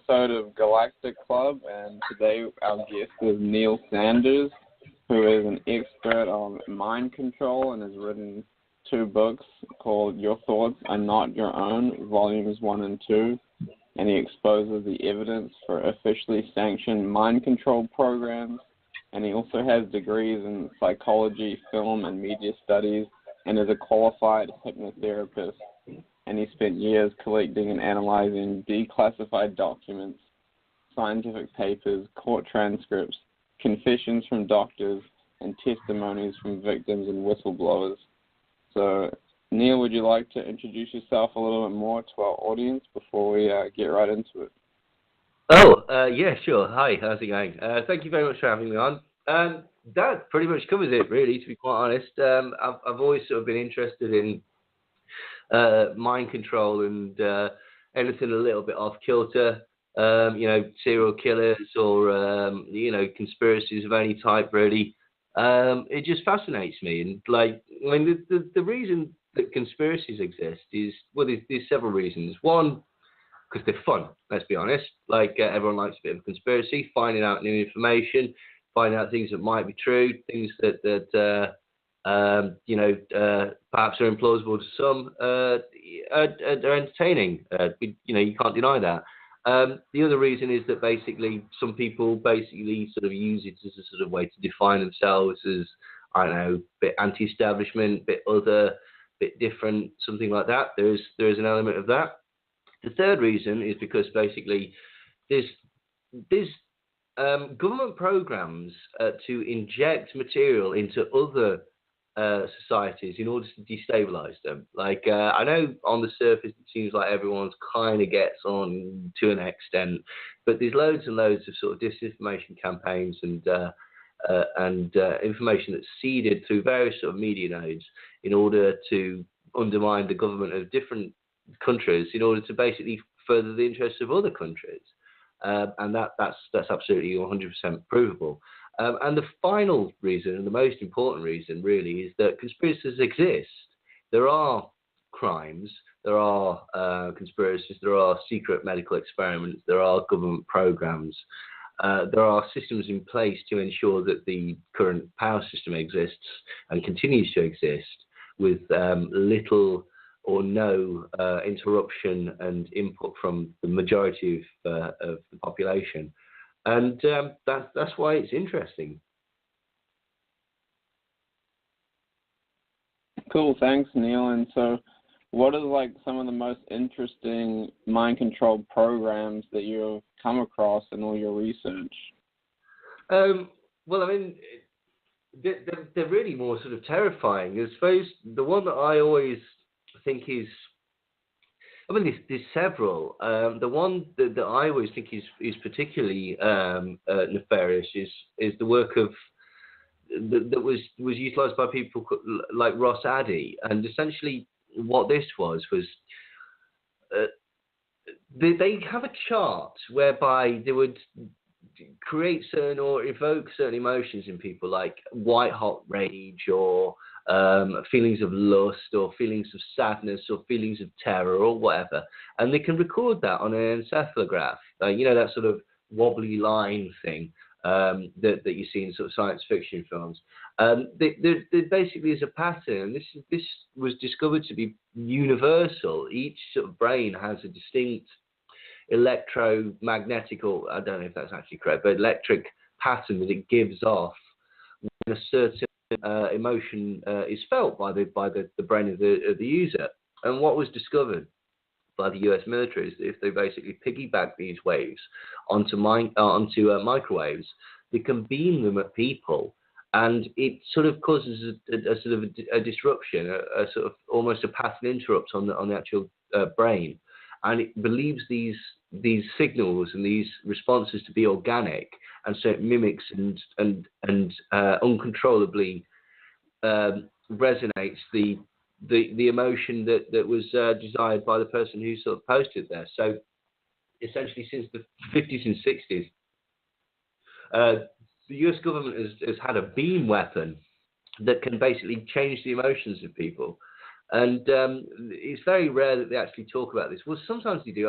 episode of Galactic Club, and today our guest is Neil Sanders, who is an expert on mind control and has written 2 books called Your Thoughts Are Not Your Own, Volumes 1 and 2, and he exposes the evidence for officially sanctioned mind control programs, and he also has degrees in psychology, film, and media studies, and is a qualified hypnotherapist. And he spent years collecting and analyzing declassified documents, scientific papers, court transcripts, confessions from doctors, and testimonies from victims and whistleblowers. So, Neil, would you like to introduce yourself a little bit more to our audience before we get right into it? Yeah, sure. Hi, how's it going? Thank you very much for having me on. That pretty much covers it, really, to be quite honest. I've always sort of been interested in mind control and anything a little bit off kilter, serial killers or, conspiracies of any type, really. It just fascinates me. And, the reason that conspiracies exist is, well, there's several reasons. One, because they're fun, let's be honest. Everyone likes a bit of a conspiracy, finding out new information, finding out things that might be true, things that perhaps are implausible to some, are entertaining. You can't deny that. The other reason is that basically some people basically sort of use it as a sort of way to define themselves as, I don't know, bit anti-establishment, bit other, bit different, something like that. There is an element of that. The third reason is because basically there's government programs to inject material into other societies in order to destabilize them. I know on the surface it seems like everyone's kind of gets on to an extent, but there's loads and loads of sort of disinformation campaigns and information that's seeded through various sort of media nodes in order to undermine the government of different countries in order to basically further the interests of other countries. And that's absolutely 100% provable. And the final reason, and the most important reason, really, is that conspiracies exist. There are crimes, there are conspiracies, there are secret medical experiments, there are government programs, there are systems in place to ensure that the current power system exists and continues to exist with little or no interruption and input from the majority of the population. And that's why it's interesting. Cool, thanks, Neil. And so what are some of the most interesting mind control programs that you've come across in all your research? They're really more sort of terrifying. I suppose the one that I always think is, there's several. The one that I always think is particularly nefarious is the work of that was utilised by people like Ross Addy. And essentially what this was they have a chart whereby they would create certain or evoke certain emotions in people, like white hot rage or feelings of lust or feelings of sadness or feelings of terror or whatever, and they can record that on an encephalograph. That sort of wobbly line thing that you see in sort of science fiction films. There basically is a pattern. This was discovered to be universal. Each sort of brain has a distinct electromagnetic, or I don't know if that's actually correct, but electric pattern that it gives off when a certain emotion is felt by the brain of the user. And what was discovered by the US military is that if they basically piggyback these waves onto microwaves, they can beam them at people, and it sort of causes a disruption, a sort of almost a pattern interrupt on the actual brain, and it believes these signals and these responses to be organic, and so it mimics and uncontrollably resonates the emotion that was desired by the person who sort of posted there. So essentially, since the 50s and 60s, the US government has had a beam weapon that can basically change the emotions of people. And it's very rare that they actually talk about this. Well, sometimes they do.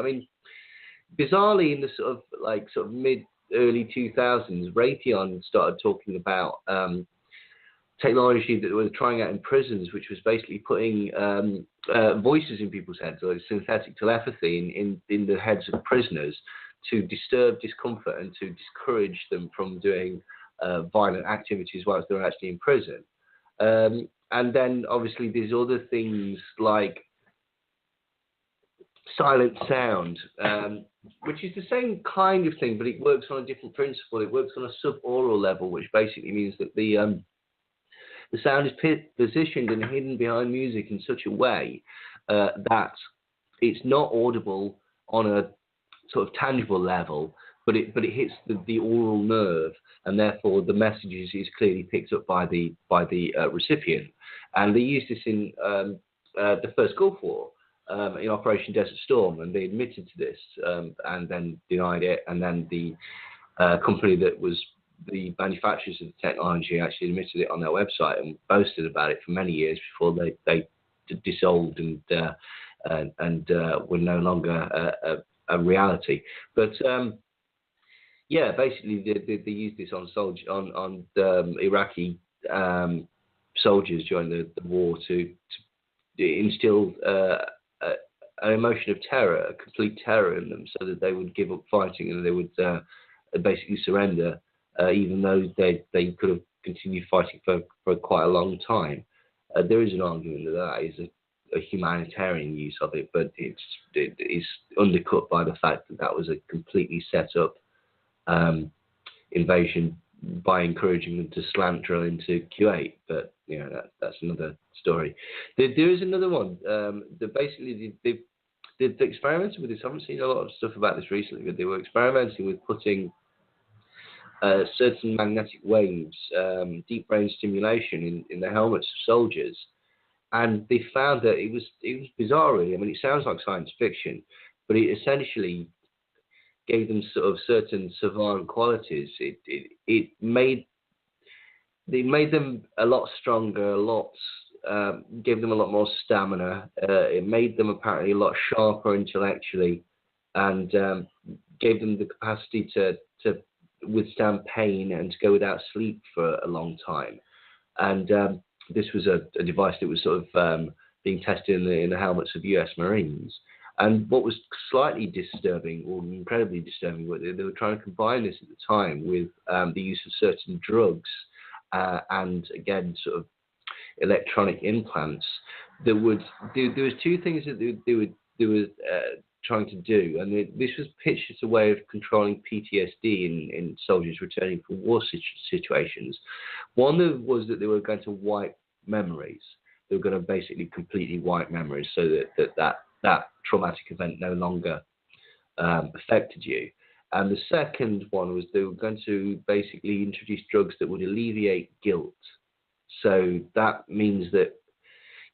bizarrely, in the sort of mid-early 2000s, Raytheon started talking about technology that they were trying out in prisons, which was basically putting voices in people's heads, or synthetic telepathy in the heads of prisoners to disturb discomfort and to discourage them from doing violent activities whilst they're actually in prison. And then obviously there's other things like silent sound, which is the same kind of thing, but it works on a different principle. It works on a subaural level, which basically means that the sound is positioned and hidden behind music in such a way that it's not audible on a sort of tangible level, but it hits the aural nerve, and therefore the message is clearly picked up by the recipient. And they used this in the first Gulf War in Operation Desert Storm, and they admitted to this and then denied it, and then the company that was the manufacturers of the technology actually admitted it on their website and boasted about it for many years before they dissolved and were no longer a reality. But yeah, basically they used this on Iraqi soldiers during the war to instill an emotion of terror, a complete terror in them, so that they would give up fighting and they would basically surrender, even though they could have continued fighting for quite a long time. There is an argument that is a humanitarian use of it, but it's undercut by the fact that was a completely set up invasion by encouraging them to slant drill into Kuwait. But that's another story. There is another one that basically they experimented with this. I haven't seen a lot of stuff about this recently, but they were experimenting with putting certain magnetic waves, deep brain stimulation in the helmets of soldiers, and they found that it was bizarre, really. I mean, it sounds like science fiction, but it essentially gave them sort of certain savant qualities. It made them a lot stronger, gave them a lot more stamina. It made them apparently a lot sharper intellectually, and gave them the capacity to withstand pain and to go without sleep for a long time. And this was a device that was sort of being tested in the helmets of US Marines. And what was slightly disturbing, or incredibly disturbing, was they were trying to combine this at the time with the use of certain drugs and, again, sort of electronic implants that would do. There was two things that they were trying to do, and this was pitched as a way of controlling PTSD in soldiers returning from war situations. One was that they were going to wipe memories. They were going to basically completely wipe memories, so that traumatic event no longer affected you. And the second one was they were going to basically introduce drugs that would alleviate guilt. So that means that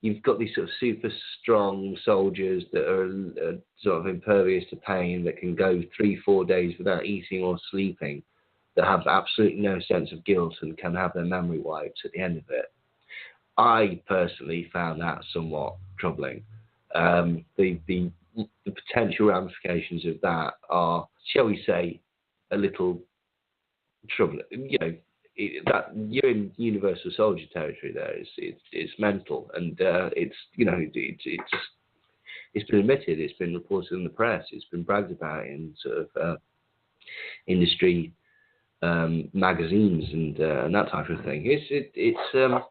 you've got these sort of super strong soldiers that are sort of impervious to pain, that can go 3-4 days without eating or sleeping, that have absolutely no sense of guilt and can have their memory wiped at the end of it. I personally found that somewhat troubling. The potential ramifications of that are, shall we say, a little troubling. That you're in universal soldier territory there. It's mental, and it's been admitted, it's been reported in the press, it's been bragged about in sort of industry magazines and that type of thing. It's a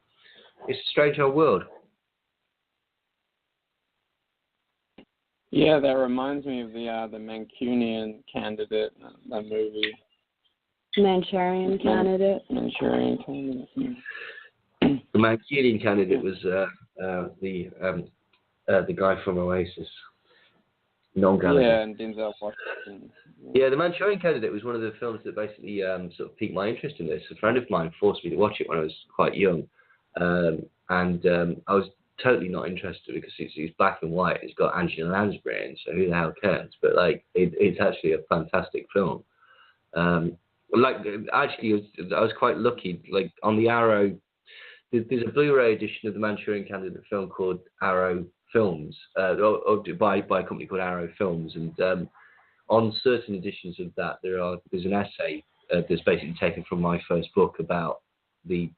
strange old world. Yeah, that reminds me of the Mancunian Candidate, that movie. Manchurian Candidate. Manchurian Candidate. The Mancunian Candidate was the guy from Oasis. Noel Gallagher. Yeah, and Denzel Washington. Yeah, the Manchurian Candidate was one of the films that basically sort of piqued my interest in this. A friend of mine forced me to watch it when I was quite young, and I was totally not interested because it's black and white. It's got Angela Lansbury in, so who the hell cares? But it's actually a fantastic film. Actually, I was quite lucky. Like on the Arrow, there's a Blu-ray edition of the Manchurian Candidate film called Arrow Films, by a company called Arrow Films, and on certain editions of that, there's an essay that's basically taken from my first book about the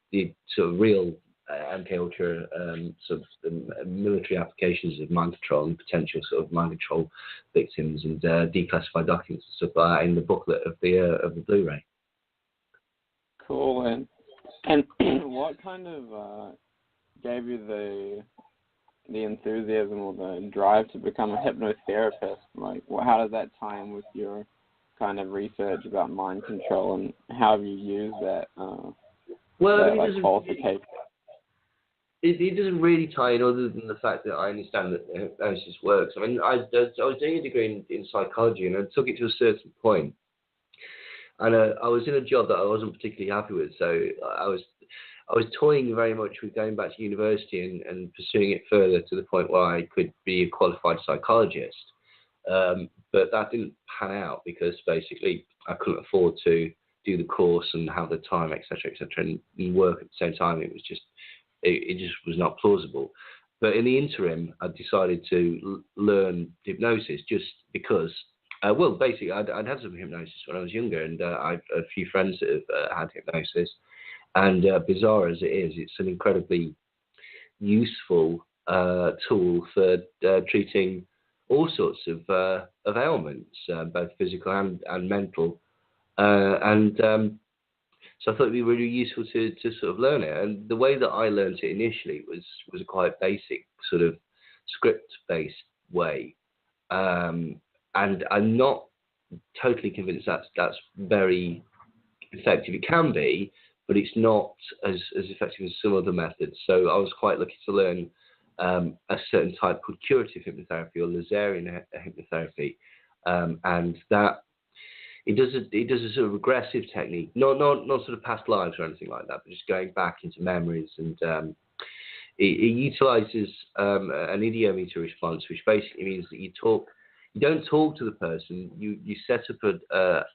sort of real MK Ultra sort of military applications of mind control and potential sort of mind control victims and declassified documents and stuff like that in the booklet of the Blu-ray. Cool. And what kind of gave you the enthusiasm or the drive to become a hypnotherapist? Like, how does that tie in with your kind of research about mind control, and how have you used that? Qualification? It doesn't really tie in, other than the fact that I understand that hypnosis works. I mean, I was doing a degree in psychology, and I took it to a certain point, and I was in a job that I wasn't particularly happy with, so I was toying very much with going back to university and pursuing it further to the point where I could be a qualified psychologist. But that didn't pan out because basically I couldn't afford to do the course and have the time, etc., and work at the same time. It was just, it just was not plausible. But in the interim, I decided to learn hypnosis just because, basically I'd had some hypnosis when I was younger, and I've a few friends that have had hypnosis. And bizarre as it is, it's an incredibly useful tool for treating all sorts of ailments, both physical and mental. So I thought it'd be really useful to sort of learn it. And the way that I learned it initially was a quite basic sort of script-based way. And I'm not totally convinced that's very effective. It can be, but it's not as effective as some other methods. So I was quite lucky to learn a certain type called curative hypnotherapy or Laserian hypnotherapy, and that it does a sort of regressive technique, not sort of past lives or anything like that, but just going back into memories, and it utilizes an idiometer response, which basically means that you don't talk to the person, you set up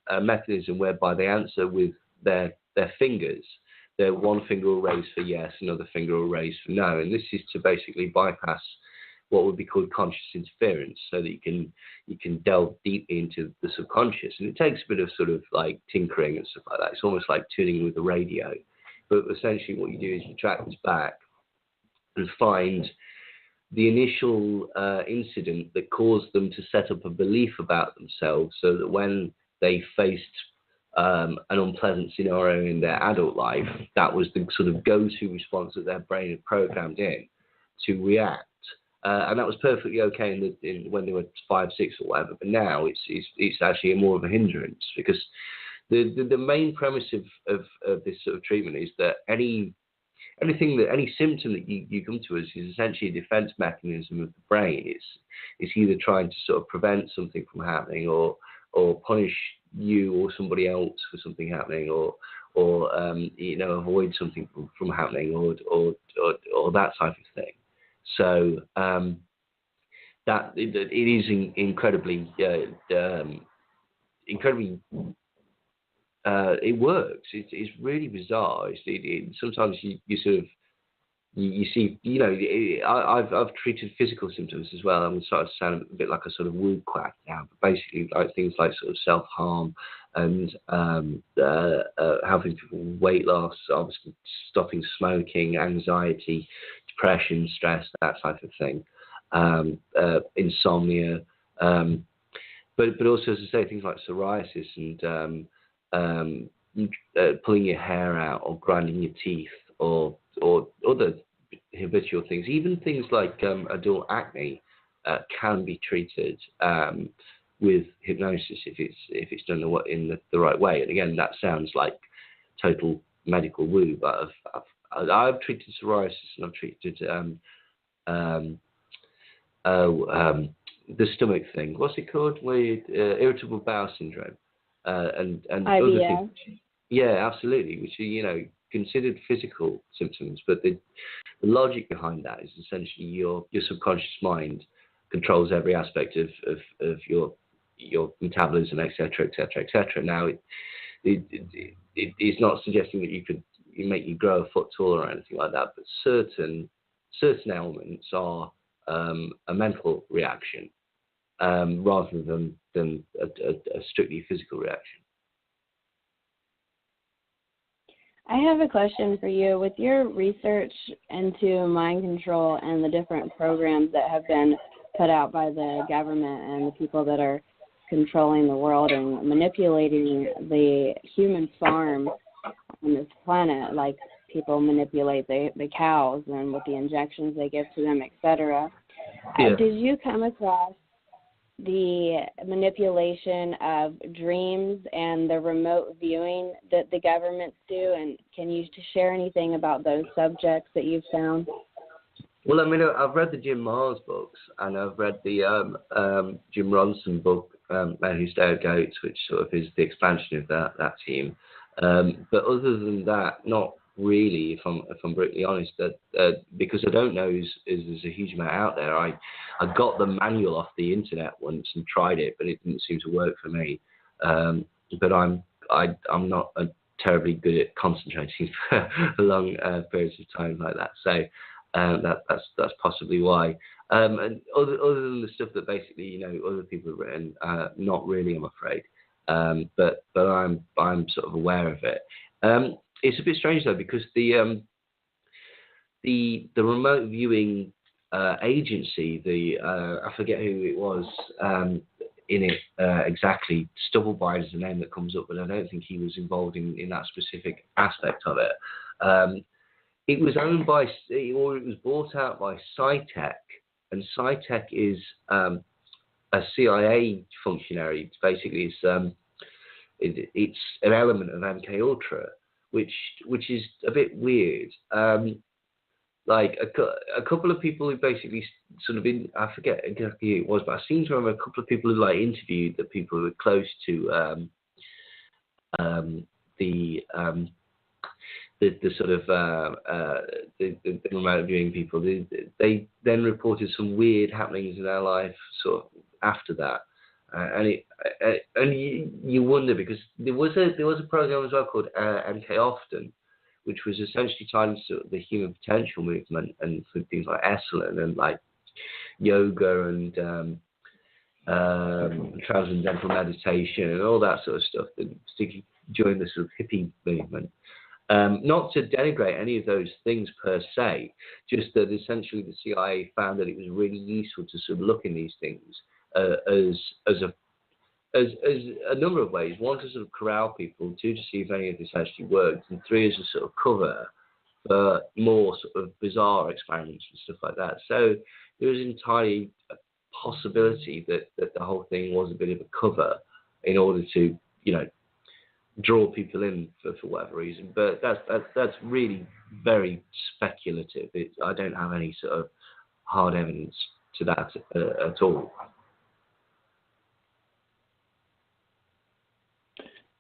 a mechanism whereby they answer with their fingers. Their one finger will raise for yes, another finger will raise for no, and this is to basically bypass what would be called conscious interference, so that you can delve deep into the subconscious. And it takes a bit of sort of like tinkering and stuff like that. It's almost like tuning with the radio, but essentially what you do is you track this back and find the initial incident that caused them to set up a belief about themselves, so that when they faced an unpleasant scenario in their adult life, that was the sort of go-to response that their brain had programmed in to react. And that was perfectly okay when they were 5, 6 or whatever. But now it's actually more of a hindrance, because the main premise of this sort of treatment is that any symptom that you come to us is essentially a defense mechanism of the brain. It's either trying to sort of prevent something from happening, or punish you or somebody else for something happening, or avoid something from happening, or that type of thing. So that it is incredibly it works. It's really bizarre. Sometimes you sort of you see, I've treated physical symptoms as well. I'm starting to sound a bit like a sort of woo quack now, but basically like things like sort of self-harm and helping people with weight loss, obviously stopping smoking, anxiety, depression, stress, that type of thing, insomnia, but also, as I say, things like psoriasis and pulling your hair out or grinding your teeth or other habitual things. Even things like adult acne can be treated with hypnosis if it's done in the right way. And again, that sounds like total medical woo, but I've treated psoriasis, and I've treated the stomach thing. What's it called? Irritable bowel syndrome, and other things. Yeah, absolutely. Which are considered physical symptoms, but the logic behind that is essentially your subconscious mind controls every aspect of your metabolism, etc. Now, it's not suggesting that you make you grow a foot taller or anything like that, but certain elements are a mental reaction, rather than a strictly physical reaction. I have a question for you. With your research into mind control and the different programs that have been put out by the government and the people that are controlling the world and manipulating the human farm on this planet, like people manipulate the cows and with the injections they give to them, etc. Yeah. Did you come across the manipulation of dreams and the remote viewing that the governments do? And can you share anything about those subjects that you've found? Well, I mean, I've read the Jim Marrs books, and I've read the Jim Ronson book, Man Who Stared Goats, which sort of is the expansion of that team. But other than that, not really, if I'm brutally honest, because I don't know there's a huge amount out there. I got the manual off the internet once and tried it, but it didn't seem to work for me. But I'm not terribly good at concentrating for long periods of time like that. So that's possibly why. And other than the stuff that basically other people have written, not really, I'm afraid. But I'm sort of aware of it. It's a bit strange though, because the remote viewing agency, I forget who it was in it exactly. Stubblebine is the name that comes up, but I don't think he was involved in that specific aspect of it. It was owned by, or it was bought out by SciTech, and SciTech is a CIA functionary. It's it's an element of MK Ultra, which is a bit weird. Like a couple of people who basically sort of I forget exactly who it was, but I seem to remember a couple of people who interviewed the people who were close to the sort of the remote viewing people. They then reported some weird happenings in their life sort of after that. And you wonder, because there was a program as well called MK Often, which was essentially tied into the human potential movement and for things like Esalen and like yoga and transcendental meditation and all that sort of stuff, particularly during the sort of hippie movement. Not to denigrate any of those things per se, just that essentially the CIA found that it was really useful to sort of look in these things as a number of ways. One, to sort of corral people. Two, to see if any of this actually worked. And three, as a sort of cover for more sort of bizarre experiments and stuff like that. So there was entirely a possibility that the whole thing was a bit of a cover in order to, draw people in for whatever reason. But that's really very speculative. I don't have any sort of hard evidence to that at all.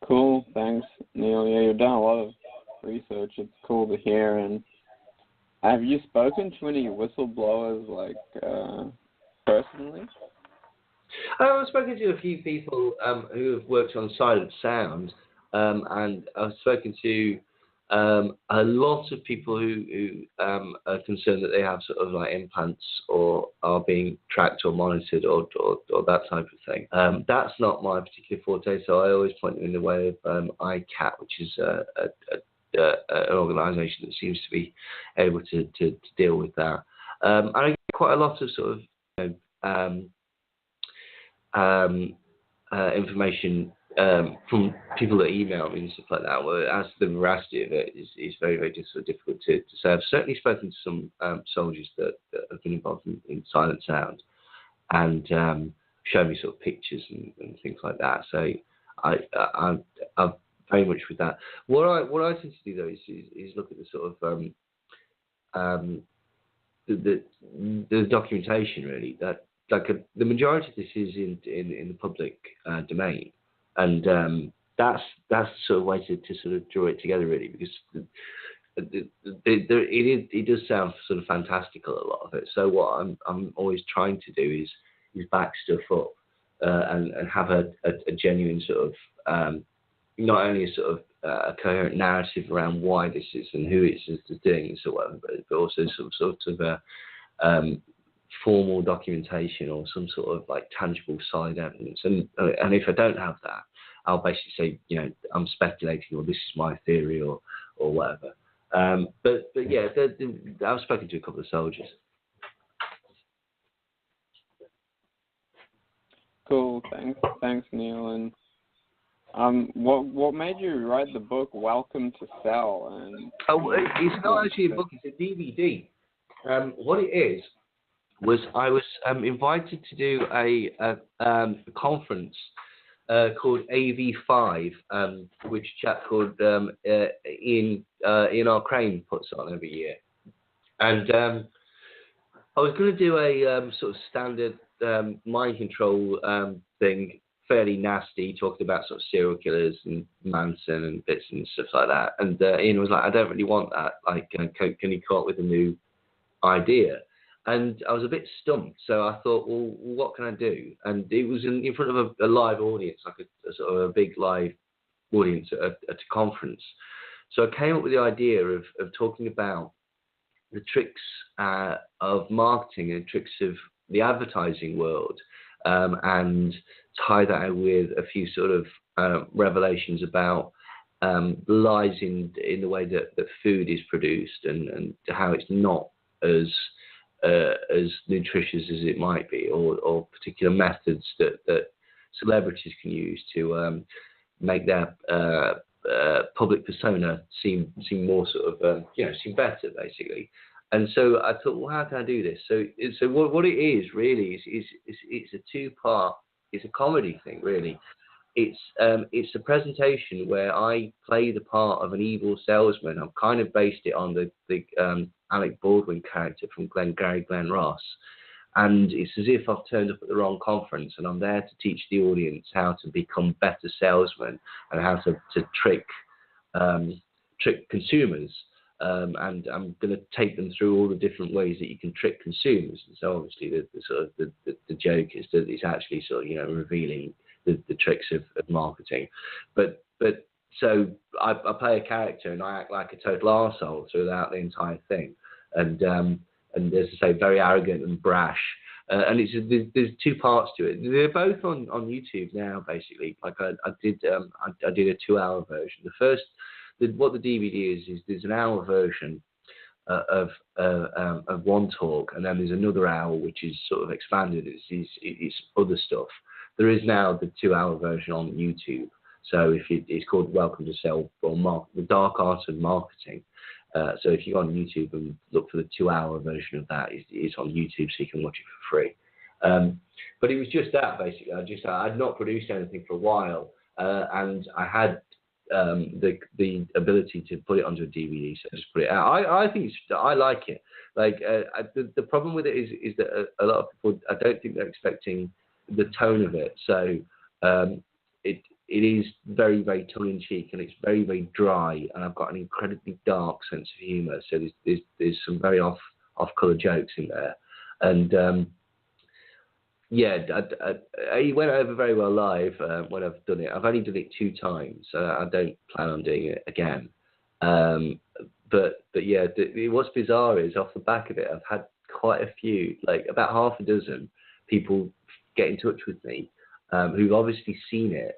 Cool, thanks, Neil. Yeah, you've done a lot of research. It's cool to hear. And have you spoken to any whistleblowers, personally? I've spoken to a few people who have worked on Silent Sound, and I've spoken to a lot of people who are concerned that they have sort of implants or are being tracked or monitored or that type of thing. That's not my particular forte, so I always point them in the way of ICAT, which is an organisation that seems to be able to deal with that. And I get quite a lot of sort of information from people that email me and stuff like that. Well, as to the veracity of it is very, very difficult to say. I've certainly spoken to some soldiers that have been involved in Silent Sound and shown me sort of pictures and things like that. So I'm very much with that. What I tend to do though is look at the sort of the documentation really. That the majority of this is in the public domain. And that's the sort of way to sort of draw it together, really, because it does sound sort of fantastical, a lot of it. So what I'm always trying to do is back stuff up and have a genuine sort of not only a sort of a coherent narrative around why this is and who it's doing this or whatever, but also sort of formal documentation or some sort of like tangible side evidence. And if I don't have that, I'll basically say, you know, I'm speculating, or this is my theory, or whatever. But yeah, I've spoken to a couple of soldiers. Cool. Thanks, Neil. And what made you write the book Welcome to Sell? And it's not actually a book; it's a DVD. What it is was I was invited to do a conference called AV5, which a chap called Ian Crane puts on every year. And I was going to do a sort of standard mind control thing, fairly nasty, talking about sort of serial killers and Manson and bits and stuff like that. And Ian was like, I don't really want that. Like, can you come up with a new idea? And I was a bit stumped, so I thought, well, what can I do? And it was in front of a live audience, like a sort of a big live audience at a conference. So I came up with the idea of talking about the tricks of marketing and tricks of the advertising world, and tie that with a few sort of revelations about lies in the way that food is produced and how it's not as nutritious as it might be, or particular methods that celebrities can use to make their public persona seem more sort of seem better, basically. And so I thought, well, how can I do this? So what it is really is it's a two-part. It's a comedy thing, really. It's a presentation where I play the part of an evil salesman. I've kind of based it on the Alec Baldwin character from Glengarry Glen Ross. And it's as if I've turned up at the wrong conference, and I'm there to teach the audience how to become better salesmen and how to trick consumers. And I'm going to take them through all the different ways that you can trick consumers. And so obviously the joke is that it's actually sort of, revealing the tricks of marketing. But so I play a character and I act like a total arsehole throughout the entire thing. And as I say, very arrogant and brash. And there's two parts to it. They're both on YouTube now, basically. Like I did a 2-hour version. What the DVD is there's an hour version of one talk, and then there's another hour which is sort of expanded. It's other stuff. There is now the 2-hour version on YouTube. So it's called Welcome to Sell, or the Dark Art of Marketing. So if you go on YouTube and look for the 2-hour version of that, it's on YouTube, so you can watch it for free. But it was just that, basically. I'd not produced anything for a while, and I had the ability to put it onto a DVD, so I just put it out. I think I like it. Like the problem with it is that a lot of people, I don't think they're expecting the tone of it. So it is very, very tongue-in-cheek, and it's very, very dry, and I've got an incredibly dark sense of humour. So there's some very off-colour jokes in there, and it went over very well live when I've done it. I've only done it 2 times, so I don't plan on doing it again. But yeah, what's bizarre is off the back of it, I've had quite a few, like about half a dozen people get in touch with me who've obviously seen it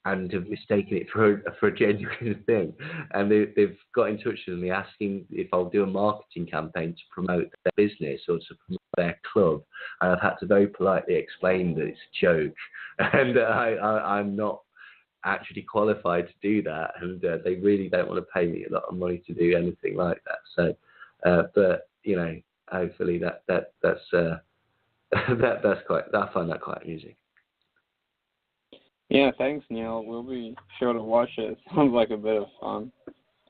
and have mistaken it for a genuine thing. And they've got in touch with me asking if I'll do a marketing campaign to promote their business or to promote their club. And I've had to very politely explain that it's a joke and I'm not actually qualified to do that. And they really don't want to pay me a lot of money to do anything like that. So, but, hopefully that's quite, I find that quite amusing. Yeah, thanks, Neil. We'll be sure to watch it. Sounds like a bit of fun.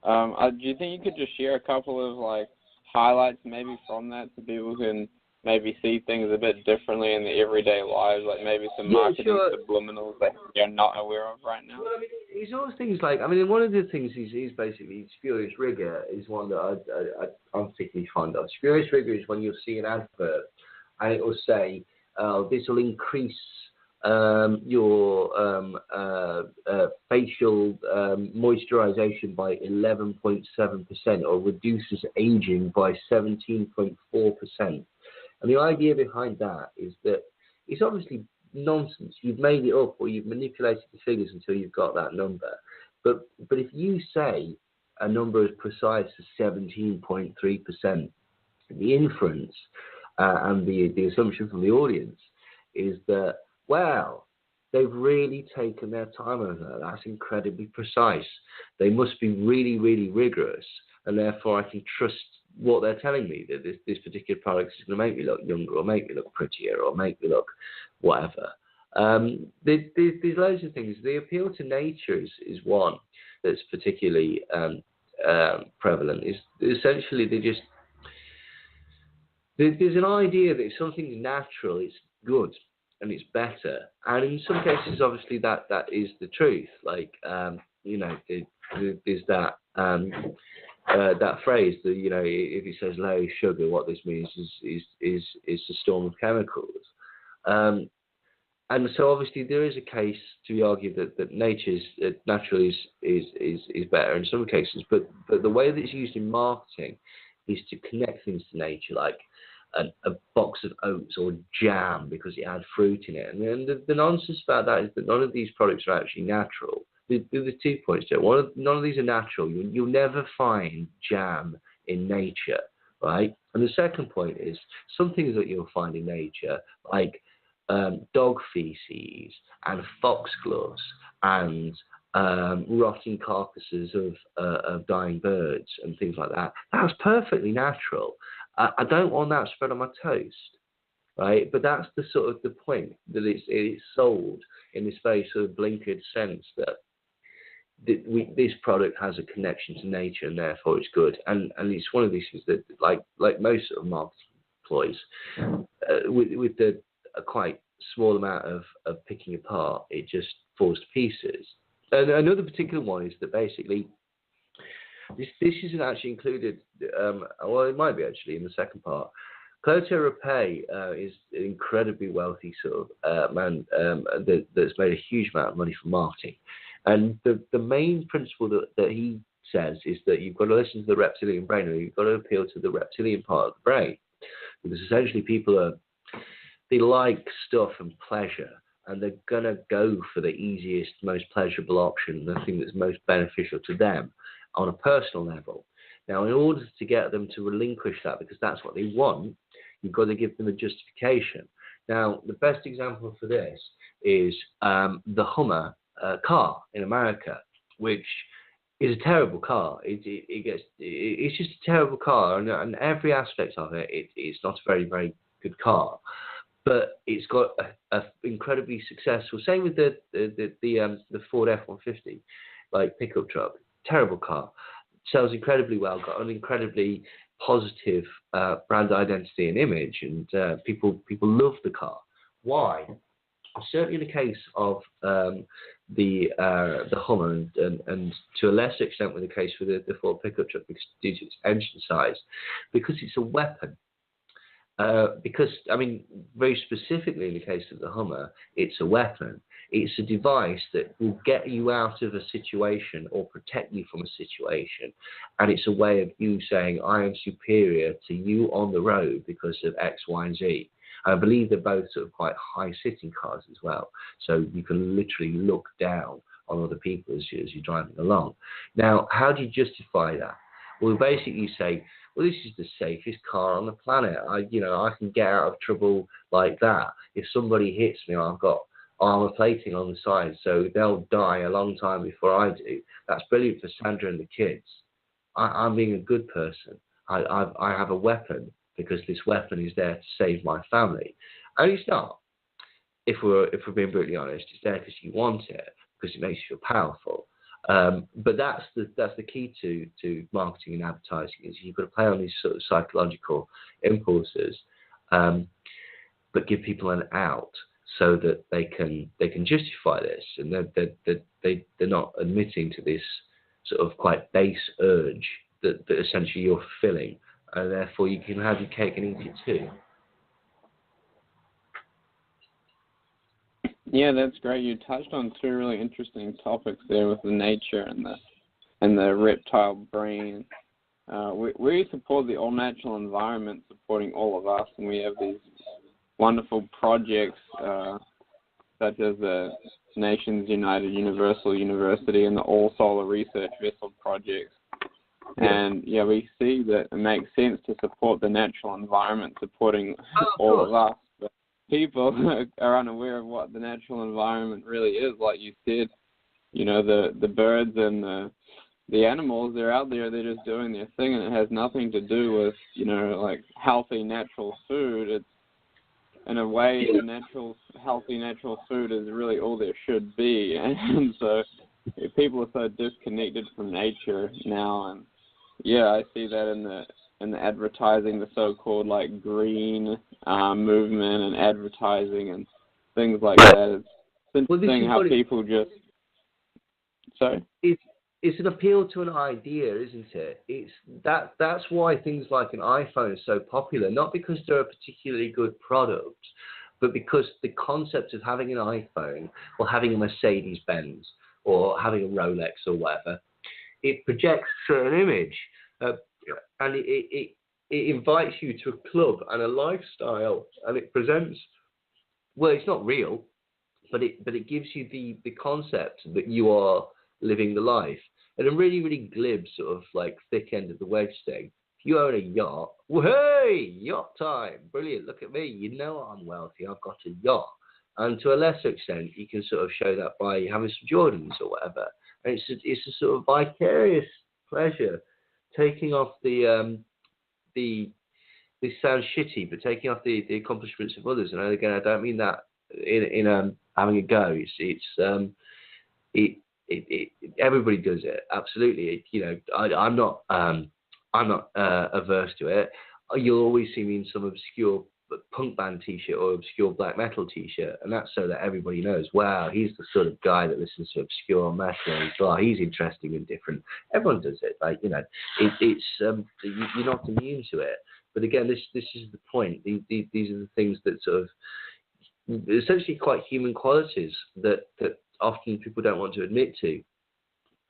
Do you think you could just share a couple of highlights maybe from that, so people can maybe see things a bit differently in the everyday lives, like maybe some marketing subliminals that you're not aware of right now? Well, it's all things like, one of the things is basically Spurious Rigor is one that I'm particularly fond of. Spurious Rigor is when you'll see an advert and it will say, this will increase your facial moisturization by 11.7% or reduces aging by 17.4%. And the idea behind that is that it's obviously nonsense. You've made it up or you've manipulated the figures until you've got that number. But if you say a number as precise as 17.3%, the inference and the assumption from the audience is that, well, they've really taken their time on that. That's incredibly precise. They must be really, really rigorous, and therefore I can trust what they're telling me, that this particular product is going to make me look younger or make me look prettier or make me look whatever. There's loads of things. The appeal to nature is one that's particularly prevalent. Is essentially there's an idea that if something's natural, it's good and it's better. And in some cases, obviously, that is the truth. Like, there's that that phrase that, if it says low sugar, what this means is a storm of chemicals. And so obviously there is a case to be argued that nature naturally is better in some cases, but the way that it's used in marketing is to connect things to nature, like a box of oats or jam because it had fruit in it. And the nonsense about that is that none of these products are actually natural. There's 2 points there. None of these are natural. You'll never find jam in nature, right? And the second point is some things that you'll find in nature, like dog feces and foxgloves and rotting carcasses of dying birds and things like that. That's perfectly natural. I don't want that spread on my toast, right? But that's the sort of the point, that it's sold in this very sort of blinkered sense that this product has a connection to nature and therefore it's good. And it's one of these things that, like most sort of marketing ploys, with a quite small amount of picking apart, it just falls to pieces. And another particular one is that basically this isn't actually included, well, it might be actually in the second part. Clotaire Rapet is an incredibly wealthy sort of man that's made a huge amount of money from marketing. And the main principle that he says is that you've got to listen to the reptilian brain, or you've got to appeal to the reptilian part of the brain. Because essentially they like stuff and pleasure, and they're going to go for the easiest, most pleasurable option, the thing that's most beneficial to them on a personal level. Now, in order to get them to relinquish that, because that's what they want, you've got to give them a justification. Now, the best example for this is the Hummer car in America, which is a terrible car. It's just a terrible car, and every aspect of it's not a very, very good car. But it's got a incredibly successful. Same with the Ford F-150, like pickup truck. Terrible car, sells incredibly well. Got an incredibly positive brand identity and image, and people love the car. Why? Certainly in the case of the Hummer, and to a lesser extent with the case for the Ford pickup truck, because due to its engine size, because it's a weapon. Because, I mean, very specifically in the case of the Hummer, it's a weapon. It's a device that will get you out of a situation or protect you from a situation. And it's a way of you saying, I am superior to you on the road because of X, Y, and Z. I believe they're both sort of quite high-sitting cars as well. So you can literally look down on other people as you're driving along. Now, how do you justify that? Well, basically you say, well, this is the safest car on the planet. I can get out of trouble like that. If somebody hits me, I've got armor plating on the side, so they'll die a long time before I do. That's brilliant for Sandra and the kids. I'm being a good person. I have a weapon because this weapon is there to save my family. And it's not. If we're being brutally honest, it's there because you want it, because it makes you feel powerful. But that's the key to marketing and advertising, is you've got to play on these sort of psychological impulses, but give people an out so that they can justify this, and they're not admitting to this sort of quite base urge that essentially you're fulfilling, and therefore you can have your cake and eat it too. Yeah, that's great. You touched on two really interesting topics there with the nature and the reptile brain. we support the all-natural environment supporting all of us, and we have these wonderful projects such as the Nations United Universal University and the All Solar Research Vessel projects. And we see that it makes sense to support the natural environment, supporting all of us. But people are unaware of what the natural environment really is. Like you said, the birds and the animals, they're out there, they're just doing their thing, and it has nothing to do with, like healthy natural food. It's, in a way, healthy natural food is really all there should be. And so people are so disconnected from nature now, and I see that in the advertising, the so-called like green movement and advertising and things like that. It's interesting how people just. Sorry. It's an appeal to an idea, isn't it? That's why things like an iPhone is so popular, not because they're a particularly good product, but because the concept of having an iPhone or having a Mercedes-Benz or having a Rolex or whatever, it projects a certain image, and it invites you to a club and a lifestyle, and it presents, well, it's not real, but it gives you the concept that you are living the life. And a really, really glib sort of like thick end of the wedge thing. If you own a yacht, well, hey, yacht time, brilliant, look at me, I'm wealthy, I've got a yacht. And to a lesser extent, you can sort of show that by having some Jordans or whatever. And it's a sort of vicarious pleasure, taking off this sounds shitty, but taking off the accomplishments of others. And again, I don't mean that in having a go. Everybody does it, absolutely. I'm not averse to it. You'll always see me in some obscure punk band T-shirt or obscure black metal T-shirt, and that's so that everybody knows, wow, he's the sort of guy that listens to obscure metal. He's interesting and different. Everyone does it, it's you're not immune to it. But again, this is the point. These are the things that sort of essentially quite human qualities that often people don't want to admit to,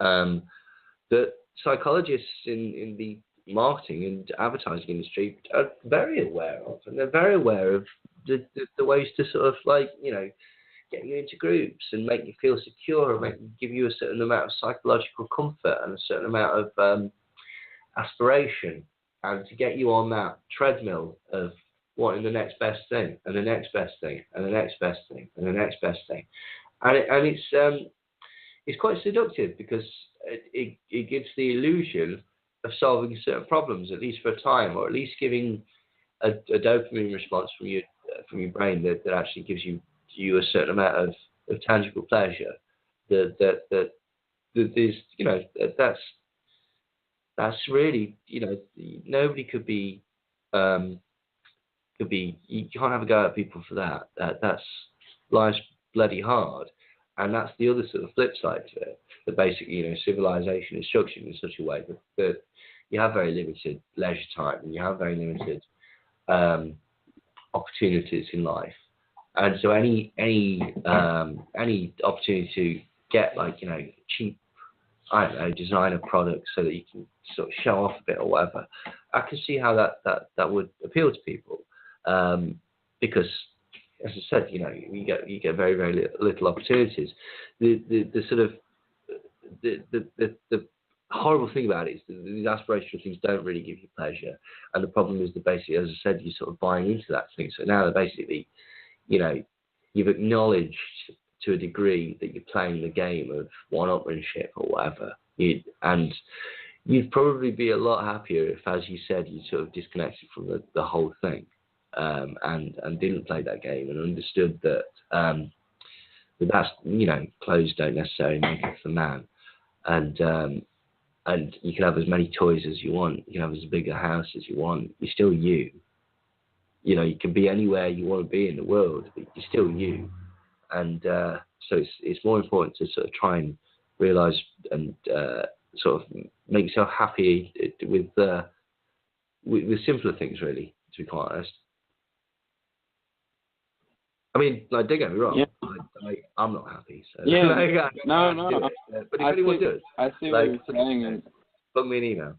that psychologists in the marketing and advertising industry are very aware of, and they're very aware of the ways to sort of get you into groups and make you feel secure and give you a certain amount of psychological comfort and a certain amount of aspiration, and to get you on that treadmill of wanting the next best thing and the next best thing and the next best thing and the next best thing. And it's quite seductive because it gives the illusion of solving certain problems, at least for a time, or at least giving a dopamine response from your brain that actually gives you a certain amount of tangible pleasure. That there's that's really nobody could be you can't have a go at people for that. That's life's bloody hard, and that's the other sort of flip side to it. That basically, civilization is structured in such a way that you have very limited leisure time and you have very limited opportunities in life, and so any opportunity to get cheap, designer products so that you can sort of show off a bit or whatever, I can see how that would appeal to people, because, as I said, you get very, very little opportunities. The sort of the horrible thing about it is that these aspirational things don't really give you pleasure, and the problem is that basically, as I said, you're sort of buying into that thing. So now that basically, you've acknowledged to a degree that you're playing the game of one-upmanship or whatever, and you'd probably be a lot happier if, as you said, you sort of disconnected from the whole thing, and didn't play that game and understood that that's clothes don't necessarily make us the man, and you can have as many toys as you want, you can have as big a house as you want, you're still you. You can be anywhere you want to be in the world, but you're still you. And so it's more important to sort of try and realise and sort of make yourself happy with simpler things, really, to be quite honest. I mean, don't get me wrong, I'm not happy. So no. But if anyone does, I see what you're saying. Book me an email.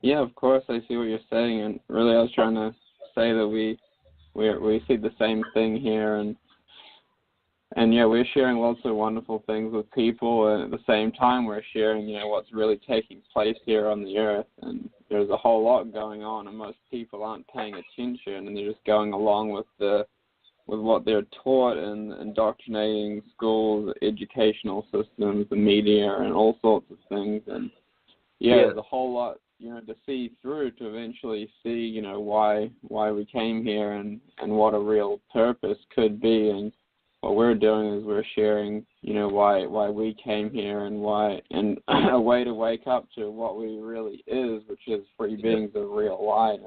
Yeah, of course, I see what you're saying, and really I was trying to say that we see the same thing here, and yeah, we're sharing lots of wonderful things with people, and at the same time we're sharing, what's really taking place here on the earth, and there's a whole lot going on, and most people aren't paying attention, and they're just going along with what they're taught in indoctrinating schools, educational systems, the media, and all sorts of things, and there's a whole lot, to see through to eventually see, why we came here and what a real purpose could be. And what we're doing is we're sharing, why we came here and a way to wake up to what we really is, which is free beings of real light.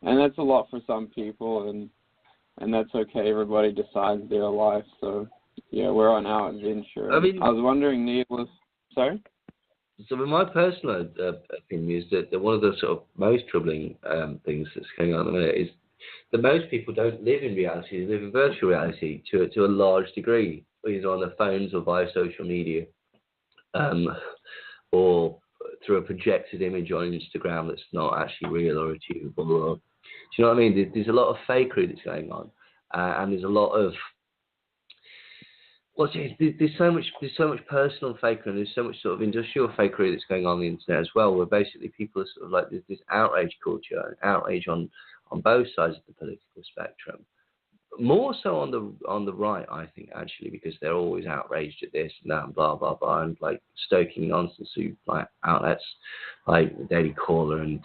And that's a lot for some people, and that's okay. Everybody decides their life. So, we're on our adventure. I was wondering, Neil, sorry? So in my personal opinion is that one of the sort of most troubling things that's going on at the minute is that most people don't live in reality, they live in virtual reality to a large degree, either on their phones or via social media, or through a projected image on Instagram that's not actually real or achievable. Do you know what I mean? There's a lot of fakery that's going on, and there's a lot of there's so much personal fakery, and there's so much sort of industrial fakery that's going on the internet as well, where basically people are sort of like this outrage culture, outrage on both sides of the political spectrum. More so on the right, I think, actually, because they're always outraged at this and that and blah blah blah, and like stoking nonsense through like outlets like the Daily Caller and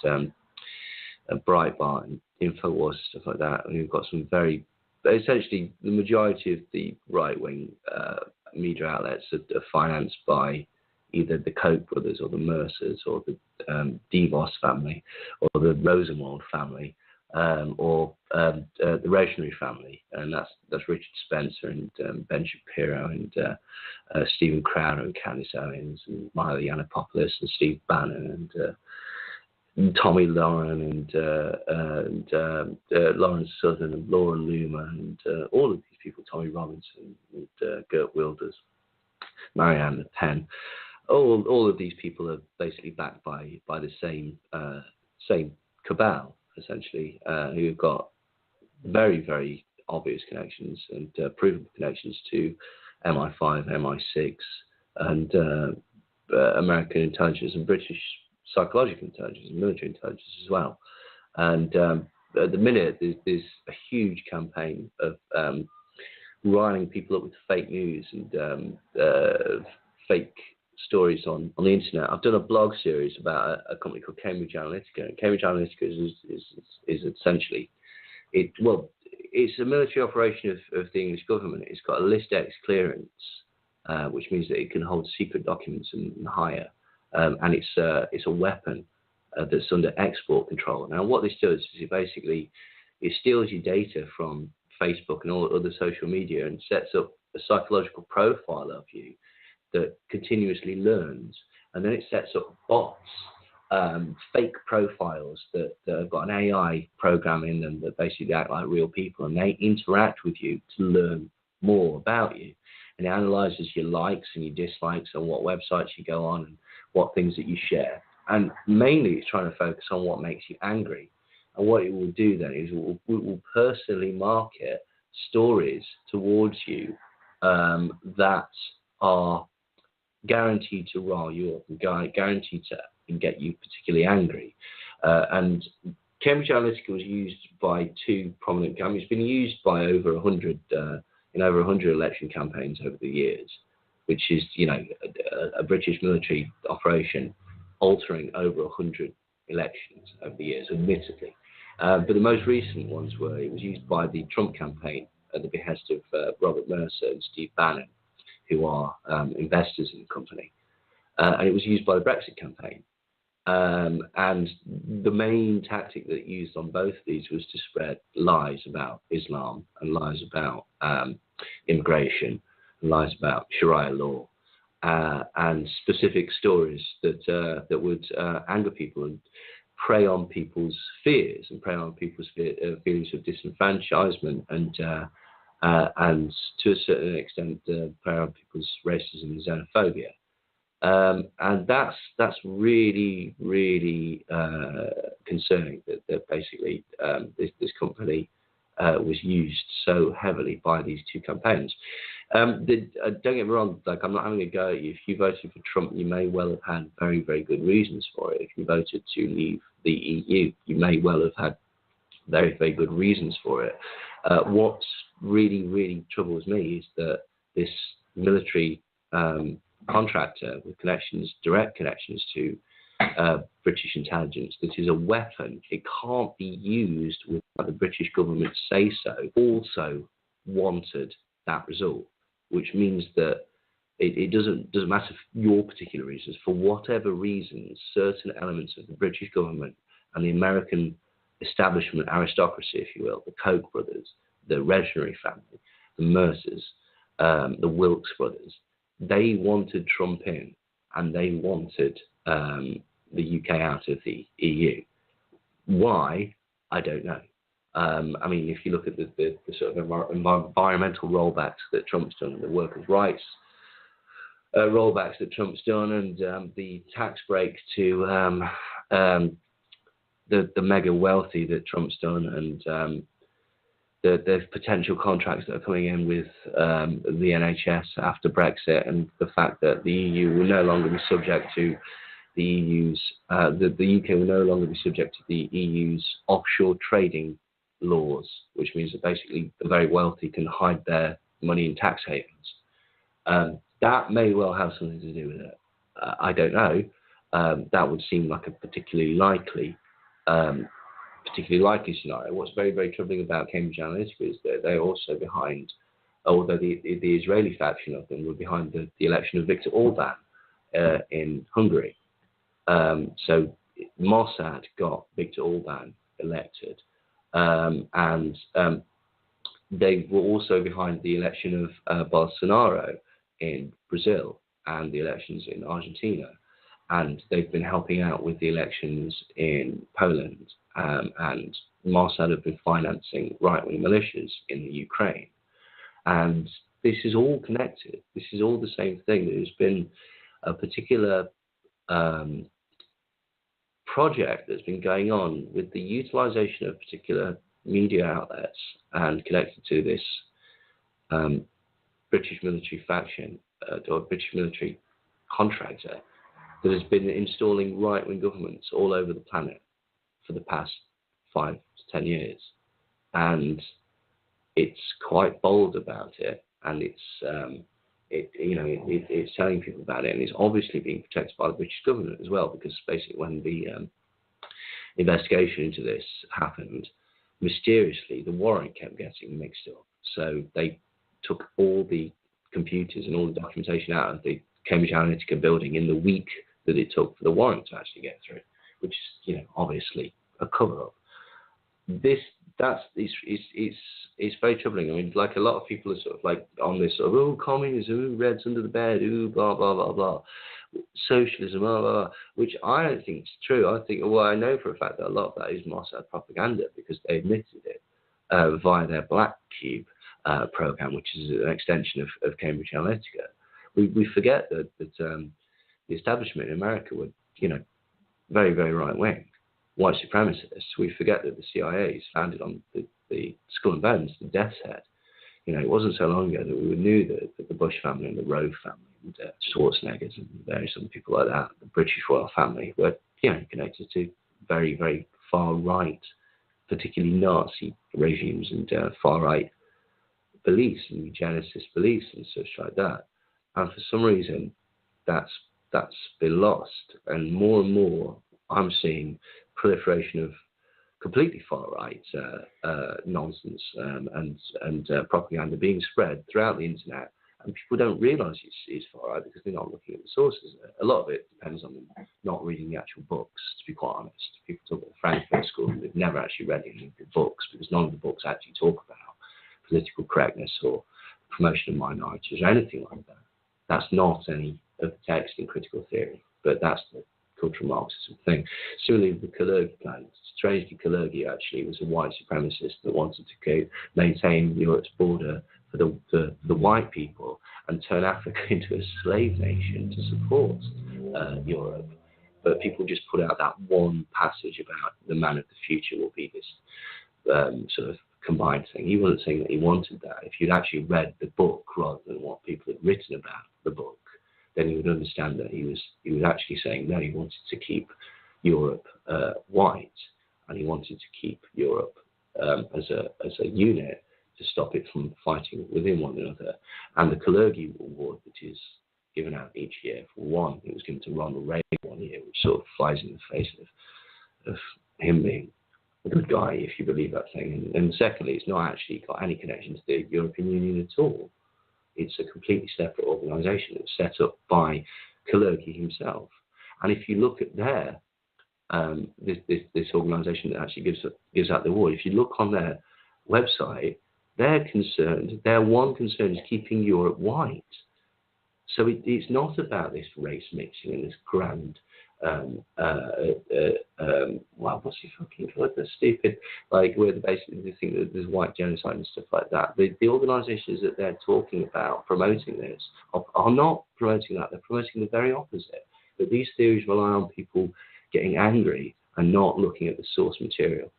Breitbart and Infowars and stuff like that. And we've got some very essentially, the majority of the right-wing media outlets are financed by either the Koch brothers or the Mercers or the DeVos family or the Rosenwald family or the Rauschning family, and that's Richard Spencer and Ben Shapiro and Stephen Crowder and Candace Owens and Milo Yiannopoulos and Steve Bannon and Tommy Lauren and Lawrence Southern and Laura Loomer and all of these people, Tommy Robinson and Gert Wilders, Marianne Le Pen, all of these people are basically backed by the same cabal, essentially, who've got very, very obvious connections and provable connections to MI5, MI6, and American intelligence and British psychological intelligence and military intelligence as well. And at the minute, there's a huge campaign of riling people up with fake news and fake stories on the internet. I've done a blog series about a company called Cambridge Analytica. And Cambridge Analytica is essentially, it's a military operation of the English government. It's got a List X clearance, which means that it can hold secret documents and higher. And it's a weapon that's under export control. Now, what this does is it steals your data from Facebook and all other social media and sets up a psychological profile of you that continuously learns, and then it sets up bots, fake profiles that have got an AI program in them that basically act like real people, and they interact with you to learn more about you. And it analyzes your likes and your dislikes on what websites you go on and what things that you share. And mainly it's trying to focus on what makes you angry. And what it will do then is it will personally market stories towards you that are guaranteed to rile you up and guaranteed to get you particularly angry. And Cambridge Analytica was used by two prominent companies. It's been used by over 100 in over 100 election campaigns over the years, which is, a British military operation altering over 100 elections over the years, admittedly. But the most recent ones it was used by the Trump campaign at the behest of Robert Mercer and Steve Bannon, who are investors in the company. And it was used by the Brexit campaign. And the main tactic that used on both of these was to spread lies about Islam and lies about immigration and lies about Sharia law and specific stories that would anger people and prey on people's fears and prey on people's feelings of disenfranchisement and to a certain extent prey on people's racism and xenophobia. And that's really, really concerning that basically this company was used so heavily by these two campaigns. Don't get me wrong, like, I'm not having a go at you. If you voted for Trump, you may well have had very, very good reasons for it. If you voted to leave the EU, you may well have had very, very good reasons for it. What really, really troubles me is that this military contractor with direct connections to British intelligence, this is a weapon. It can't be used without the British government say so. Also wanted that result, which means that it doesn't matter your particular reasons. For whatever reasons, certain elements of the British government and the American establishment aristocracy, if you will, the Koch brothers, the Regnery family, the Mercers, the Wilkes brothers, they wanted Trump in, and they wanted the UK out of the EU. Why? I don't know. I mean, if you look at the sort of environmental rollbacks that Trump's done, the workers' rights rollbacks that Trump's done, and the tax break to the mega wealthy that Trump's done, and the potential contracts that are coming in with the NHS after Brexit, and the fact that the EU will no longer be subject to the EU's, the UK will no longer be subject to the EU's offshore trading laws, which means that basically the very wealthy can hide their money in tax havens. That may well have something to do with it. I don't know. That would seem like a particularly likely scenario. What's very, very troubling about Cambridge Analytica is that they're also behind, although the Israeli faction of them were behind the election of Viktor Orban in Hungary. So Mossad got Viktor Orban elected, and they were also behind the election of Bolsonaro in Brazil and the elections in Argentina. And they've been helping out with the elections in Poland, and Mossad have been financing right-wing militias in the Ukraine. And this is all connected. This is all the same thing. There's been a particular project that's been going on with the utilization of particular media outlets and connected to this British military faction or British military contractor that has been installing right-wing governments all over the planet for the past 5 to 10 years. And it's quite bold about it, and it's telling people about it, and it's obviously being protected by the British government as well, because basically when the investigation into this happened, mysteriously the warrant kept getting mixed up. So they took all the computers and all the documentation out of the Cambridge Analytica building in the week that it took for the warrant to actually get through, which is, obviously a cover-up. It's very troubling. I mean, like, a lot of people are sort of like on this sort of, communism, Reds under the bed, blah, blah, blah, blah, socialism, blah, blah, blah, which I don't think is true. I think, I know for a fact that a lot of that is Mossad propaganda, because they admitted it via their Black Cube program, which is an extension of Cambridge Analytica. We forget that the establishment in America were, very, very right-wing, white supremacists. We forget that the CIA is founded on the skull and bones, the death's head. It wasn't so long ago that we knew that the Bush family and the Rowe family and Schwarzeneggers and various other people like that, the British royal family, were, connected to very, very far-right, particularly Nazi regimes and far-right beliefs and eugenicist beliefs and such like that. And for some reason, that's been lost. And more, I'm seeing proliferation of completely far-right nonsense and propaganda being spread throughout the internet, and people don't realise it's far-right because they're not looking at the sources. A lot of it depends on them not reading the actual books, to be quite honest. People talk about the Frankfurt School, and they've never actually read any of the books, because none of the books actually talk about political correctness or promotion of minorities or anything like that. That's not any of the text in critical theory, but that's the cultural Marxism thing. Similarly, the Kalergi plan. Strangely, Kalergi actually was a white supremacist that wanted to maintain Europe's border for the white people and turn Africa into a slave nation to support Europe. But people just put out that one passage about the man of the future will be this sort of combined thing. He wasn't saying that he wanted that. If you'd actually read the book rather than what people had written about the book, then you would understand that he was actually saying no, he wanted to keep Europe white, and he wanted to keep Europe as a unit to stop it from fighting within one another. And the Kalergi Award, which is given out each year, for one, it was given to Ronald Reagan one year, which sort of flies in the face of him being a good guy, if you believe that thing. And secondly, it's not actually got any connection to the European Union at all. It's a completely separate organisation that was set up by Kalergi himself. And if you look at this organisation that actually gives out the award, if you look on their website, their one concern is keeping Europe white. So it's not about this race mixing and this grand, what's he fucking called? That's stupid. Like, where basically they think that there's white genocide and stuff like that. The organisations that they're talking about promoting this are not promoting that. They're promoting the very opposite. That these theories rely on people getting angry and not looking at the source material.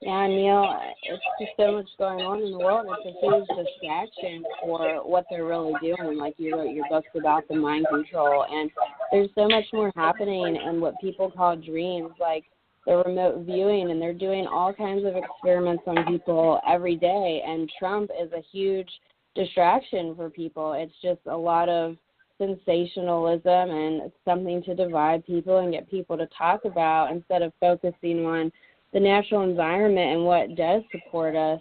Yeah, Neil, it's just so much going on in the world. It's a huge distraction for what they're really doing. Like, you wrote your books about the mind control, and there's so much more happening in what people call dreams, like the remote viewing, and they're doing all kinds of experiments on people every day, and Trump is a huge distraction for people. It's just a lot of sensationalism, and it's something to divide people and get people to talk about instead of focusing on the natural environment and what does support us.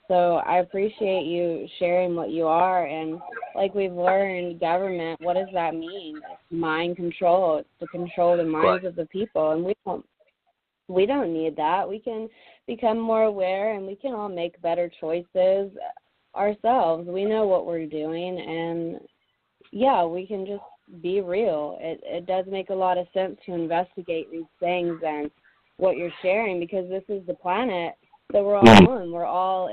So I appreciate you sharing what you are. And like we've learned, government, what does that mean? It's mind control. It's to control the minds of the people. And we don't need that. We can become more aware, and we can all make better choices ourselves. We know what we're doing, and yeah, we can just be real. It does make a lot of sense to investigate these things and what you're sharing, because this is the planet that we're all on. We're all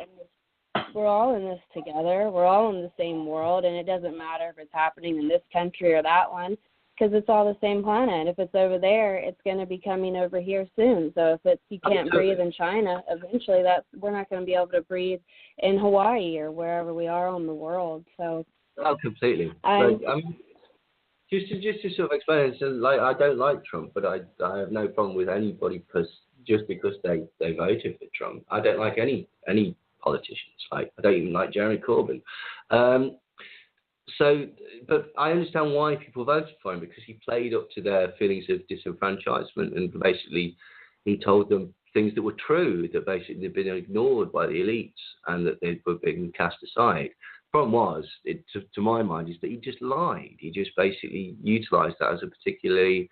in this together. We're all in the same world, and it doesn't matter if it's happening in this country or that one, because it's all the same planet. If it's over there, it's going to be coming over here soon. So if you can't breathe in China, eventually we're not going to be able to breathe in Hawaii or wherever we are on the world. So completely. Just to sort of explain, so like, I don't like Trump, but I have no problem with anybody just because they voted for Trump. I don't like any politicians. Like, I don't even like Jeremy Corbyn. But I understand why people voted for him, because he played up to their feelings of disenfranchisement, and basically he told them things that were true, that basically they'd been ignored by the elites and that they were being cast aside. Problem was, to my mind, is that he just lied. He just basically utilised that as a particularly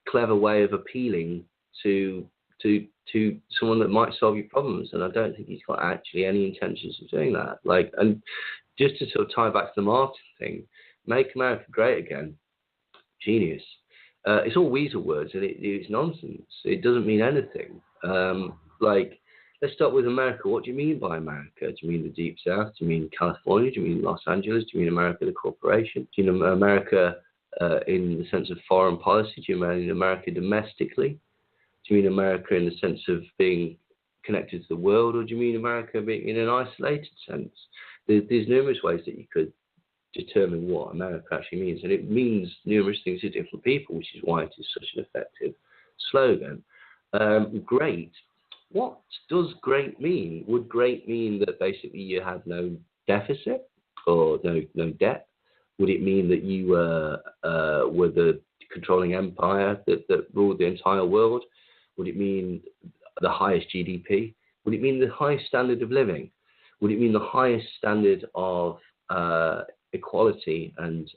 clever way of appealing to someone that might solve your problems. And I don't think he's got actually any intentions of doing that. Like, and just to sort of tie back to the marketing thing, make America great again. Genius. It's all weasel words, and it's nonsense. It doesn't mean anything. Let's start with America. What do you mean by America? Do you mean the Deep South? Do you mean California? Do you mean Los Angeles? Do you mean America, the corporation? Do you mean America in the sense of foreign policy? Do you mean America domestically? Do you mean America in the sense of being connected to the world? Or do you mean America being in an isolated sense? There's numerous ways that you could determine what America actually means. And it means numerous things to different people, which is why it is such an effective slogan. Great. What does great mean? Would great mean that basically you had no deficit or no debt? Would it mean that you were the controlling empire that ruled the entire world? Would it mean the highest GDP? Would it mean the highest standard of living? Would it mean the highest standard of equality and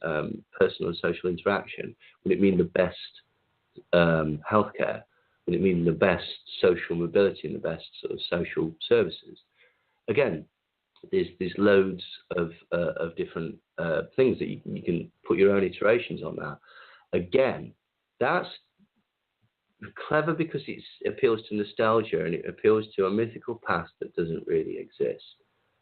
personal and social interaction? Would it mean the best healthcare? Would it mean the best social mobility and the best sort of social services? Again, there's loads of different things that you can put your own iterations on that. Again, that's Clever because it appeals to nostalgia and it appeals to a mythical past that doesn't really exist.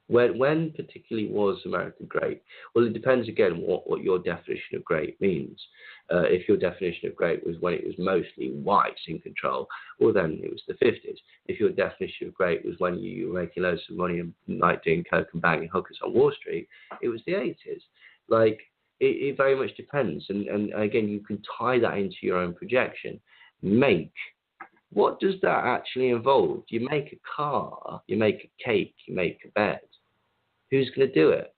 When particularly was America great? Well, it depends again what your definition of great means. If your definition of great was when it was mostly whites in control, well then it was the 50s. If your definition of great was when you were making loads of money and like doing coke and banging hookers on Wall Street, it was the 80s. Like it very much depends, and again you can tie that into your own projection. What does that actually involve? You make a car, you make a cake, you make a bed. Who's going to do it?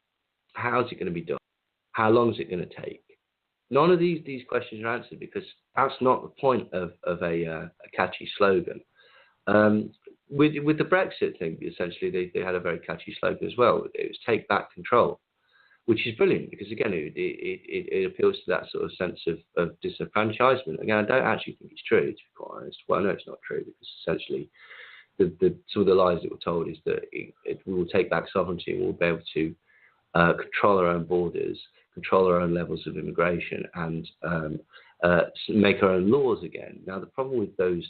How's it going to be done? How long is it going to take? None of these questions are answered because that's not the point of a catchy slogan. With the Brexit thing, essentially, they had a very catchy slogan as well. It was "Take Back Control," which is brilliant because, again, it appeals to that sort of sense of disenfranchisement. Again, I don't actually think it's true, to be quite honest. Well, I know it's not true because essentially some of the lies that were told is that we will take back sovereignty and we'll be able to control our own borders, control our own levels of immigration, and make our own laws again. Now, the problem with those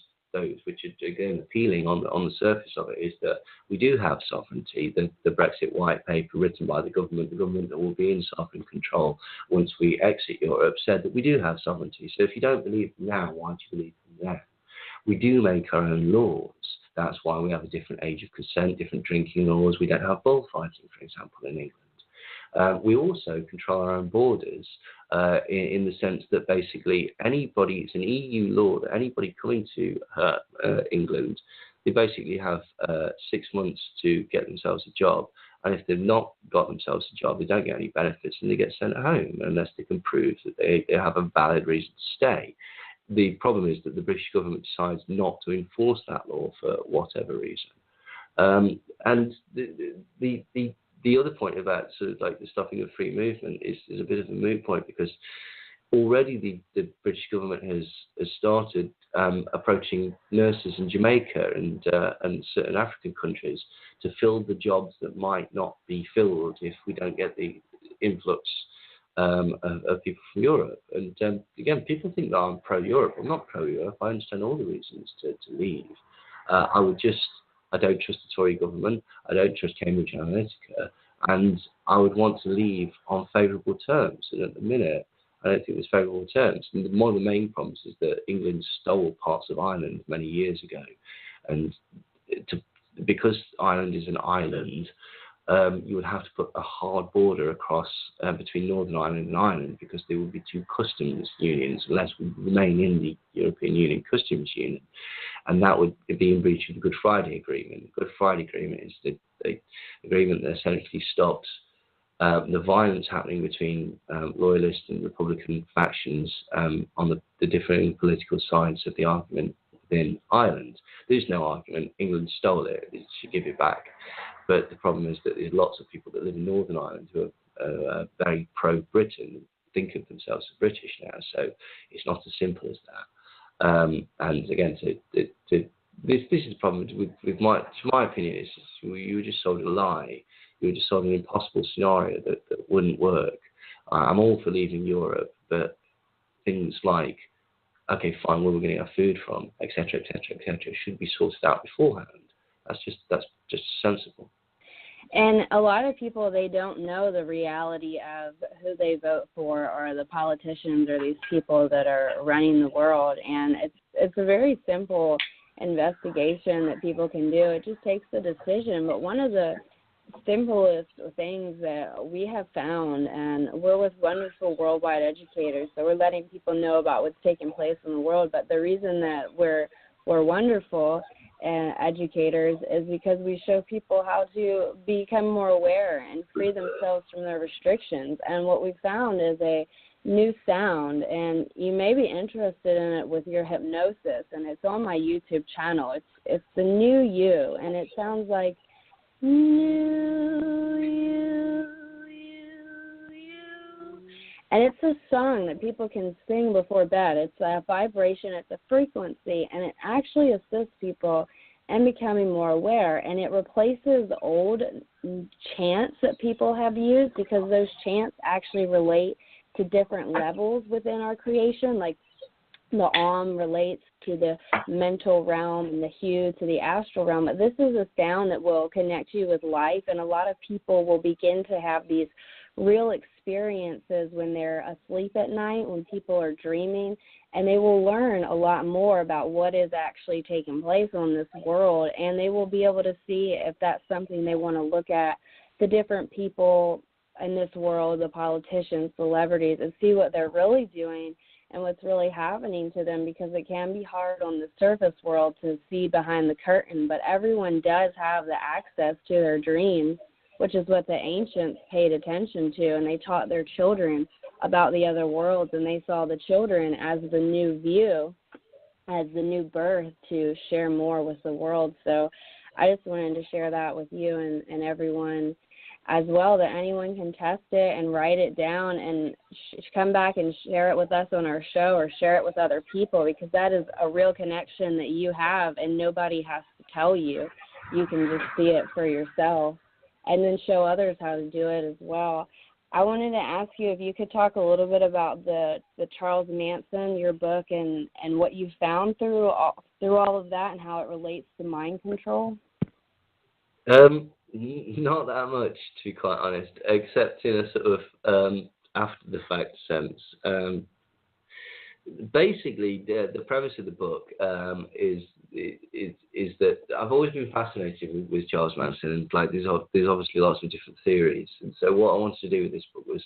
which are again appealing on the surface of it is that we do have sovereignty. The Brexit white paper written by the government that will be in sovereign control once we exit Europe, said that we do have sovereignty. So if you don't believe them now, why do you believe them then? We do make our own laws. That's why we have a different age of consent, different drinking laws. We don't have bullfighting, for example, in England. We also control our own borders in the sense that basically it's an EU law that anybody coming to England, they basically have 6 months to get themselves a job. And if they've not got themselves a job, they don't get any benefits and they get sent home unless they can prove that they have a valid reason to stay. The problem is that the British government decides not to enforce that law for whatever reason. And the other point about sort of like the stopping of free movement is a bit of a moot point because already the British government has started approaching nurses in Jamaica and certain African countries to fill the jobs that might not be filled if we don't get the influx of people from Europe. And again, people think that I'm pro-Europe. I'm not pro-Europe. I understand all the reasons to leave. I don't trust the Tory government. I don't trust Cambridge Analytica. And I would want to leave on favourable terms. And at the minute, I don't think there's favourable terms. And one of the main problems is that England stole parts of Ireland many years ago. And because Ireland is an island, you would have to put a hard border across between Northern Ireland and Ireland because there would be two customs unions unless we remain in the European Union customs union. And that would be in breach of the Good Friday Agreement. The Good Friday Agreement is the agreement that essentially stops the violence happening between loyalist and Republican factions on the differing political sides of the argument within Ireland. There's no argument. England stole it. It should give it back. But the problem is that there's lots of people that live in Northern Ireland who are very pro-Britain, think of themselves as British now. So it's not as simple as that. And again, this is the problem with my opinion, is you were just sold a lie. You were just sold an impossible scenario that wouldn't work. I'm all for leaving Europe, but things like, okay, fine, where we're going to get our food from, etc., should be sorted out beforehand. That's just sensible. And a lot of people, they don't know the reality of who they vote for or the politicians or these people that are running the world. And it's a very simple investigation that people can do. It just takes a decision. But one of the simplest things that we have found, and we're with wonderful worldwide educators, so we're letting people know about what's taking place in the world. But the reason that we're wonderful educators is because we show people how to become more aware and free themselves from their restrictions. And what we found is a new sound, and you may be interested in it with your hypnosis, and it's on my YouTube channel. It's the new you, and it sounds like new you. And it's a song that people can sing before bed. It's a vibration, it's a frequency, and it actually assists people in becoming more aware. And it replaces old chants that people have used, because those chants actually relate to different levels within our creation. Like the Om relates to the mental realm and the Hu to the astral realm. But this is a sound that will connect you with life, and a lot of people will begin to have these real experiences when they're asleep at night, when people are dreaming, and they will learn a lot more about what is actually taking place on this world, and they will be able to see if that's something they want to look at, the different people in this world, the politicians, celebrities, and see what they're really doing and what's really happening to them, because it can be hard on the surface world to see behind the curtain, but everyone does have the access to their dreams, which is what the ancients paid attention to, and they taught their children about the other worlds, and they saw the children as the new view, as the new birth to share more with the world. So I just wanted to share that with you and everyone as well, that anyone can test it and write it down and come back and share it with us on our show, or share it with other people, because that is a real connection that you have and nobody has to tell you. You can just see it for yourself and then show others how to do it as well. I wanted to ask you if you could talk a little bit about the Charles Manson, your book, and what you found through all of that and how it relates to mind control. Not that much, to be quite honest, except in a sort of after the fact sense. Basically, the premise of the book is that I've always been fascinated with Charles Manson, and like there's obviously lots of different theories, and so what I wanted to do with this book was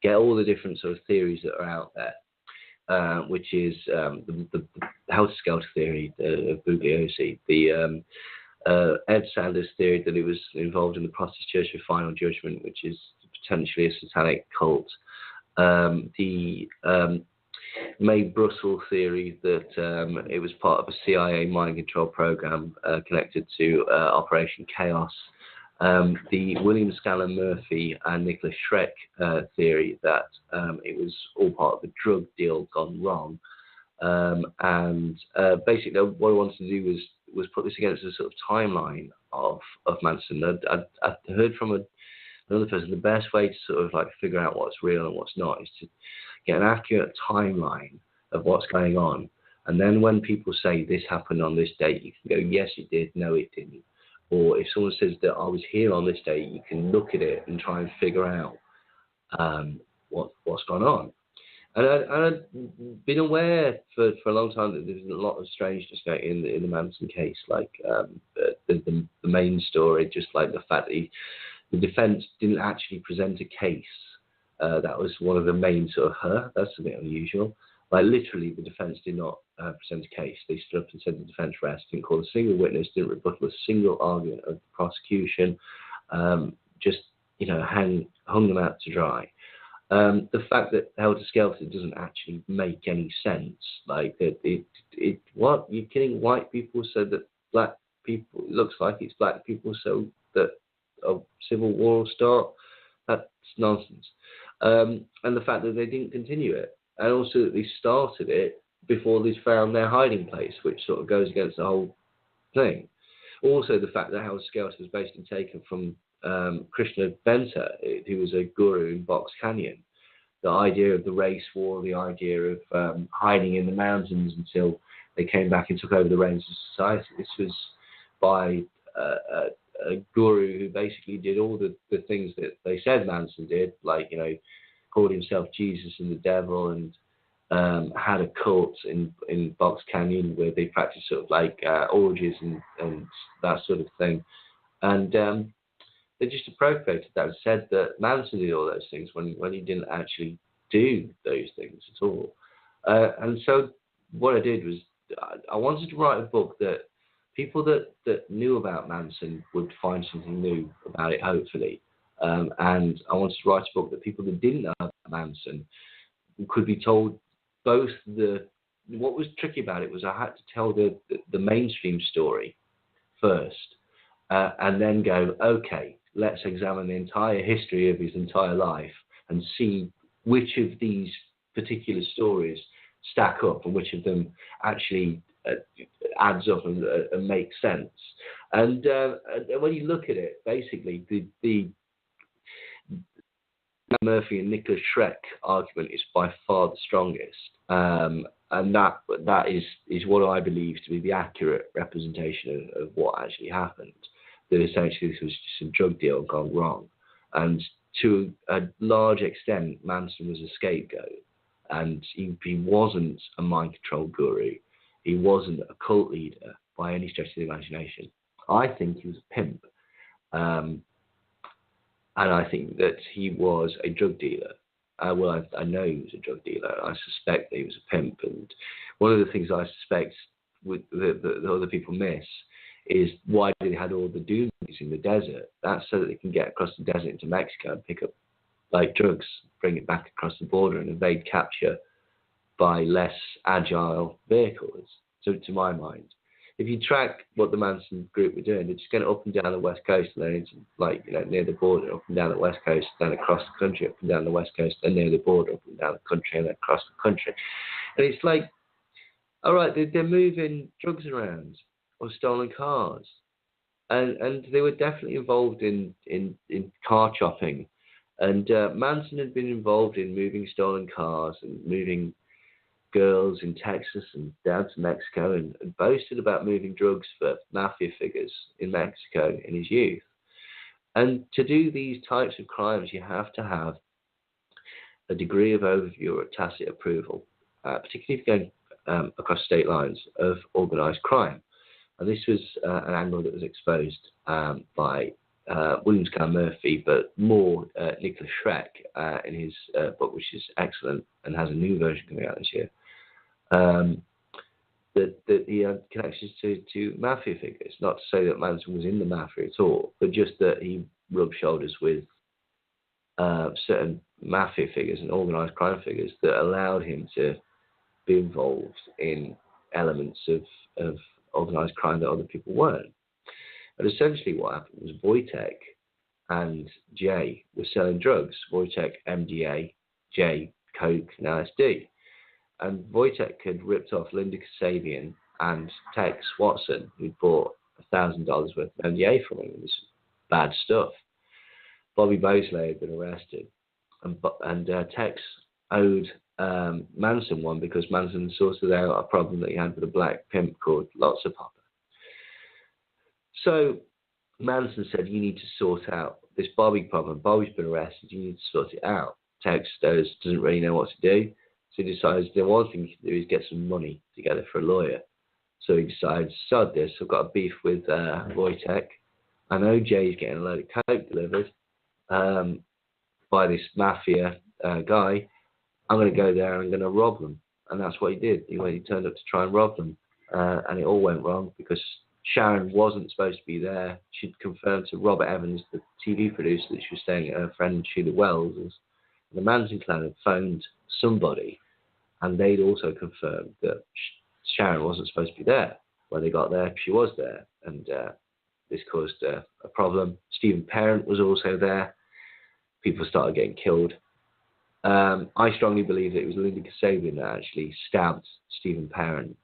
get all the different sort of theories that are out there, which is the helter-skelter theory of Bugliosi, the Ed Sanders theory that it was involved in the Protestant Church of Final Judgment, which is potentially a satanic cult. The Mae Brussel theory that it was part of a CIA mind control program connected to Operation Chaos. The William Scanlon Murphy and Nicholas Schreck theory that it was all part of a drug deal gone wrong. And basically what I wanted to do was put this against a sort of timeline of Manson. I heard from another person the best way to sort of like figure out what's real and what's not is to get an accurate timeline of what's going on. And then when people say this happened on this date, you can go, yes, it did, no, it didn't. Or if someone says that I was here on this date, you can look at it and try and figure out what's gone on. And I've been aware for a long time that there's a lot of strangeness in the Manson case, like the main story, just like the fact that the defence didn't actually present a case. That was one of the main sort of that's a bit unusual. Like literally, the defence did not present a case. They stood up and said the defence rest, didn't call a single witness, didn't rebuttal a single argument of the prosecution, just hung them out to dry. The fact that Helter Skelter doesn't actually make any sense, like what you're kidding white people so that black people, it looks like it's black people so that a civil war will start, that's nonsense. And the fact that they didn't continue it, and also that they started it before they found their hiding place, which sort of goes against the whole thing. Also the fact that Helter Skelter was basically taken from Krishna Benta, who was a guru in Box Canyon. The idea of the race war, the idea of hiding in the mountains until they came back and took over the reins of society. This was by a guru who basically did all the things that they said Manson did, like, called himself Jesus and the devil, and had a cult in Box Canyon where they practiced sort of like orgies and that sort of thing. And they just appropriated that and said that Manson did all those things when he didn't actually do those things at all. And so what I did was I wanted to write a book that people that knew about Manson would find something new about it, hopefully. And I wanted to write a book that people that didn't know about Manson could be told both what was tricky about it was I had to tell the mainstream story first, and then go, okay, let's examine the entire history of his entire life and see which of these particular stories stack up and which of them actually adds up and makes sense. And when you look at it, basically, the Murphy and Nicholas Schreck argument is by far the strongest. And that is what I believe to be the accurate representation of what actually happened. That essentially this was just a drug deal gone wrong. And to a large extent, Manson was a scapegoat. And he wasn't a mind control guru. He wasn't a cult leader by any stretch of the imagination. I think he was a pimp. And I think that he was a drug dealer. I know he was a drug dealer. I suspect that he was a pimp. And one of the things I suspect that other people miss is why they had all the dunes in the desert. That's so that they can get across the desert into Mexico and pick up like drugs, bring it back across the border and evade capture by less agile vehicles. So to my mind, if you track what the Manson group were doing, they're just going up and down the west coast, and then into near the border, up and down the west coast, then across the country, up and down the west coast, then near the border, up and down the country, and then across the country. And it's like, all right, they're moving drugs around or stolen cars, and they were definitely involved in car chopping. And Manson had been involved in moving stolen cars and moving girls in Texas and down to Mexico, and boasted about moving drugs for mafia figures in Mexico in his youth. And to do these types of crimes, you have to have a degree of overview or tacit approval, particularly if you're going across state lines, of organised crime. And this was an angle that was exposed by William Scar Murphy, but more Nicholas Schreck in his book, which is excellent and has a new version coming out this year. That he had connections to mafia figures. Not to say that Manson was in the mafia at all, but just that he rubbed shoulders with certain mafia figures and organised crime figures that allowed him to be involved in elements of organised crime that other people weren't. But essentially what happened was Wojtek and Jay were selling drugs. Wojtek, MDA, Jay, Coke, and LSD. And Wojtek had ripped off Linda Kasabian and Tex Watson, who'd bought $1,000 worth of MDA from him. It was bad stuff. Bobby Bosley had been arrested. And Tex owed Manson one because Manson sorted out a problem that he had with a black pimp called Lotsa Papa. So Manson said, you need to sort out this Bobby problem. Bobby's been arrested. You need to sort it out. Tex doesn't really know what to do. So he decides the one thing he can do is get some money together for a lawyer. So he decides, sod this, I've got a beef with Wojtek. I know Jay's getting a load of coke delivered by this mafia guy. I'm going to go there and I'm going to rob them. And that's what he did. He turned up to try and rob them. And it all went wrong because Sharon wasn't supposed to be there. She'd confirmed to Robert Evans, the TV producer, that she was staying at her friend Sheila Wells'. The Manson clan had phoned somebody, and they'd also confirmed that Sharon wasn't supposed to be there. When they got there, she was there, and this caused a problem. Stephen Parent was also there. People started getting killed. I strongly believe that it was Linda Kasabian that actually stabbed Stephen Parent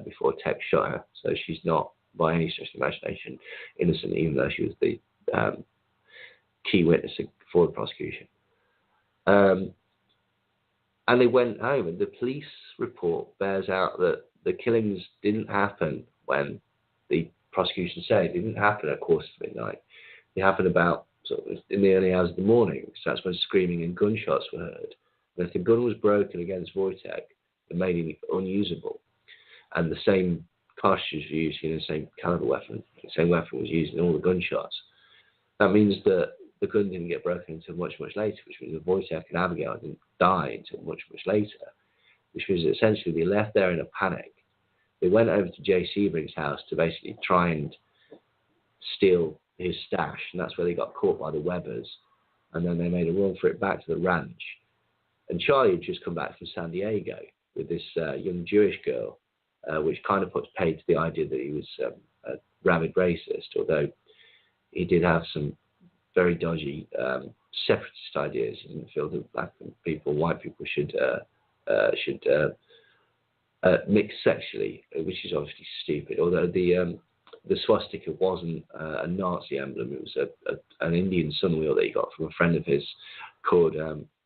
before Tex shot her, so she's not, by any stretch of the imagination, innocent, even though she was the key witness for the prosecution. And they went home, and the police report bears out that the killings didn't happen when the prosecution said. It didn't happen at midnight. They happened about sort of in the early hours of the morning. So that's when screaming and gunshots were heard. And if the gun was broken against Wojtek, it made him unusable. And the same cartridges were used in the same caliber weapon. The same weapon was used in all the gunshots. That means that the gun didn't get broken until much, much later, which means that Wojtek and Abigail didn't die until much, much later, which means that essentially they left there in a panic. They went over to Jay Sebring's house to basically try and steal his stash, and that's where they got caught by the Webbers, and then they made a run for it back to the ranch. And Charlie had just come back from San Diego with this young Jewish girl, which kind of puts paid to the idea that he was a rabid racist, although he did have some very dodgy separatist ideas. He didn't feel that black people, white people should mix sexually, which is obviously stupid. Although the swastika wasn't a Nazi emblem, it was an Indian sunwheel that he got from a friend of his called